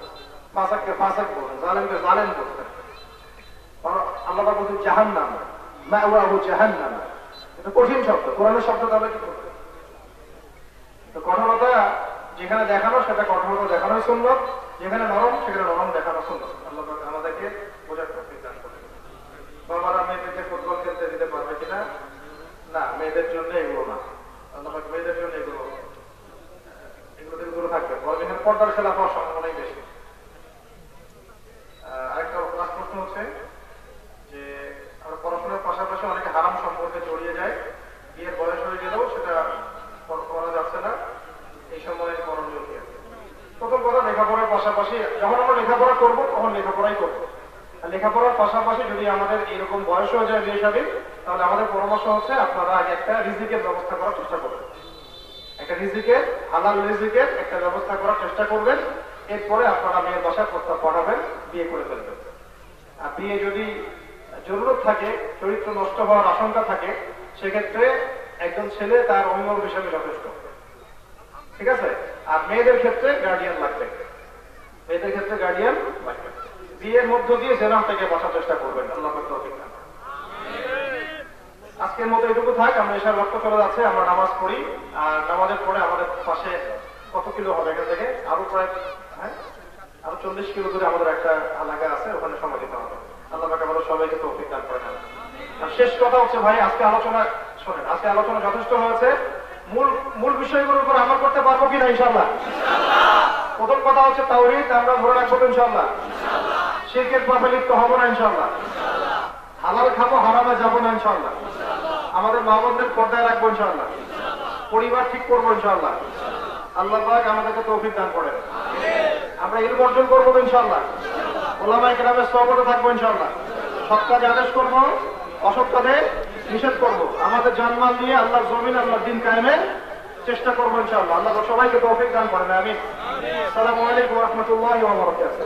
ফাসিককে ফাসিক বলছেন, জালেমকে জালেম বলছেন। আল্লাহ বলছেন জাহান্নাম, মাওয়াহু জাহান্নাম। এটা কঠিন শব্দ, কোরআনের শব্দ, তাহলে কি করবে? তো কঠোরতা যেখানে দেখানো সেটা কঠোরতা দেখানোই সুন্নাত, যেখানে নরম সেখানে নরম দেখানো সুন্নাত। আল্লাহ আমাদেরকে বোঝার তৌফিক দান করুন। বাবারা মেয়েদেরকে ফুটবল খেলতে দিতে পারবে কিনা? না, মেয়েদের জন্য এগুলো না। আল্লাহ মেয়েদের জন্য এগুলো থাকবে, যেখানে পর্দার খেলা হওয়ার সম্ভাবনাই বেশি। আরেকটা লাস্ট প্রশ্ন হচ্ছে যে আমরা পড়াশোনার পাশাপাশি অনেকে হারাম সম্পর্কে জড়িয়ে যায়, বিয়ের বয়স হয়ে গেলেও সেটা করা যাচ্ছে না, এই সময় করণীয় কি? প্রথম কথা, লেখাপড়ার পাশাপাশি যখন আমরা লেখাপড়া করবো তখন লেখাপড়াই করবো। লেখাপড়ার পাশাপাশি যদি আমাদের এরকম বয়স হয়ে যায় বিয়ে শাদী, তাহলে আমাদের পরামর্শ হচ্ছে আপনারা আগে একটা রিজিকের ব্যবস্থা করার চেষ্টা করবেন, একটা রিজিকের, হালাল রিজিকের একটা ব্যবস্থা করার চেষ্টা করবেন। এরপরে আপনারা মেয়ের বাসায় প্রস্তাব পাঠাবেন, বিয়ে করে ফেলবেন। আর বিয়ে যদি জরুরত থাকে, চরিত্র নষ্ট হওয়ার আশঙ্কা থাকে, সেক্ষেত্রে একজন ছেলে তার অভিভাবক হিসাবে যথেষ্ট, ঠিক আছে? আর মেয়েদের ক্ষেত্রে গার্ডিয়ান লাগবে, মেয়েদের ক্ষেত্রে গার্ডিয়ান লাগবে। বিয়ের মধ্য দিয়ে জেনা থেকে বাঁচার চেষ্টা করবেন। আল্লাহ পাক তৌফিক দান করুন। আজকের মতো এটুকু থাক, আমরা এশার ওয়াক্ত চলে যাচ্ছে, আমরা নামাজ পড়ি। আর নামাজের পরে আমাদের পাশে কত কিলো হবে এখান থেকে? আরো প্রায় আরো 40 কিলো দূরে আমাদের একটা এলাকা আছে, ওখানে সময় দিতে হবে। আল্লাহ পাক আমাদের সবাইকে তৌফিক দান করেন। আর শেষ কথা হচ্ছে ভাই, আজকে আলোচনা শোনেন, আজকে আলোচনা যথেষ্ট হয়েছে। মূল বিষয়গুলোর উপর আমল করতে পারবো কিনা ইনশাআল্লাহ? প্রথম কথা হচ্ছে তাওহীদ আমরা ধরে রাখবো ইনশাআল্লাহ, শিরকের পাপে লিপ্ত হবো না ইনশাআল্লাহ, হালাল খাবো, হারামে যাবো না ইনশাআল্লাহ, আমাদের মা বোনদের পর্দায় রাখবো ইনশাআল্লাহ, পরিবার ঠিক করবো ইনশাআল্লাহ। আল্লাহ পাক আমাদেরকে তৌফিক দান করেন। আমরা ইলম অর্জন করবো ইনশাআল্লাহ, উলামায়ে কেরামের সোহবতে থাকবো ইনশাআল্লাহ, সৎ কাজে আদেশ করবো, অসৎ কাজে নিষেধ করবো, আমাদের জানমাল নিয়ে আল্লাহর জমিন, আল্লাহর দ্বীন কায়েমের চেষ্টা করবো ইনশাআল্লাহ। আল্লাহ সবাইকে তৌফিক দান করেন। আমিন। আসসালামু আলাইকুম ওয়া রাহমাতুল্লাহি ওয়া বারাকাতুহু।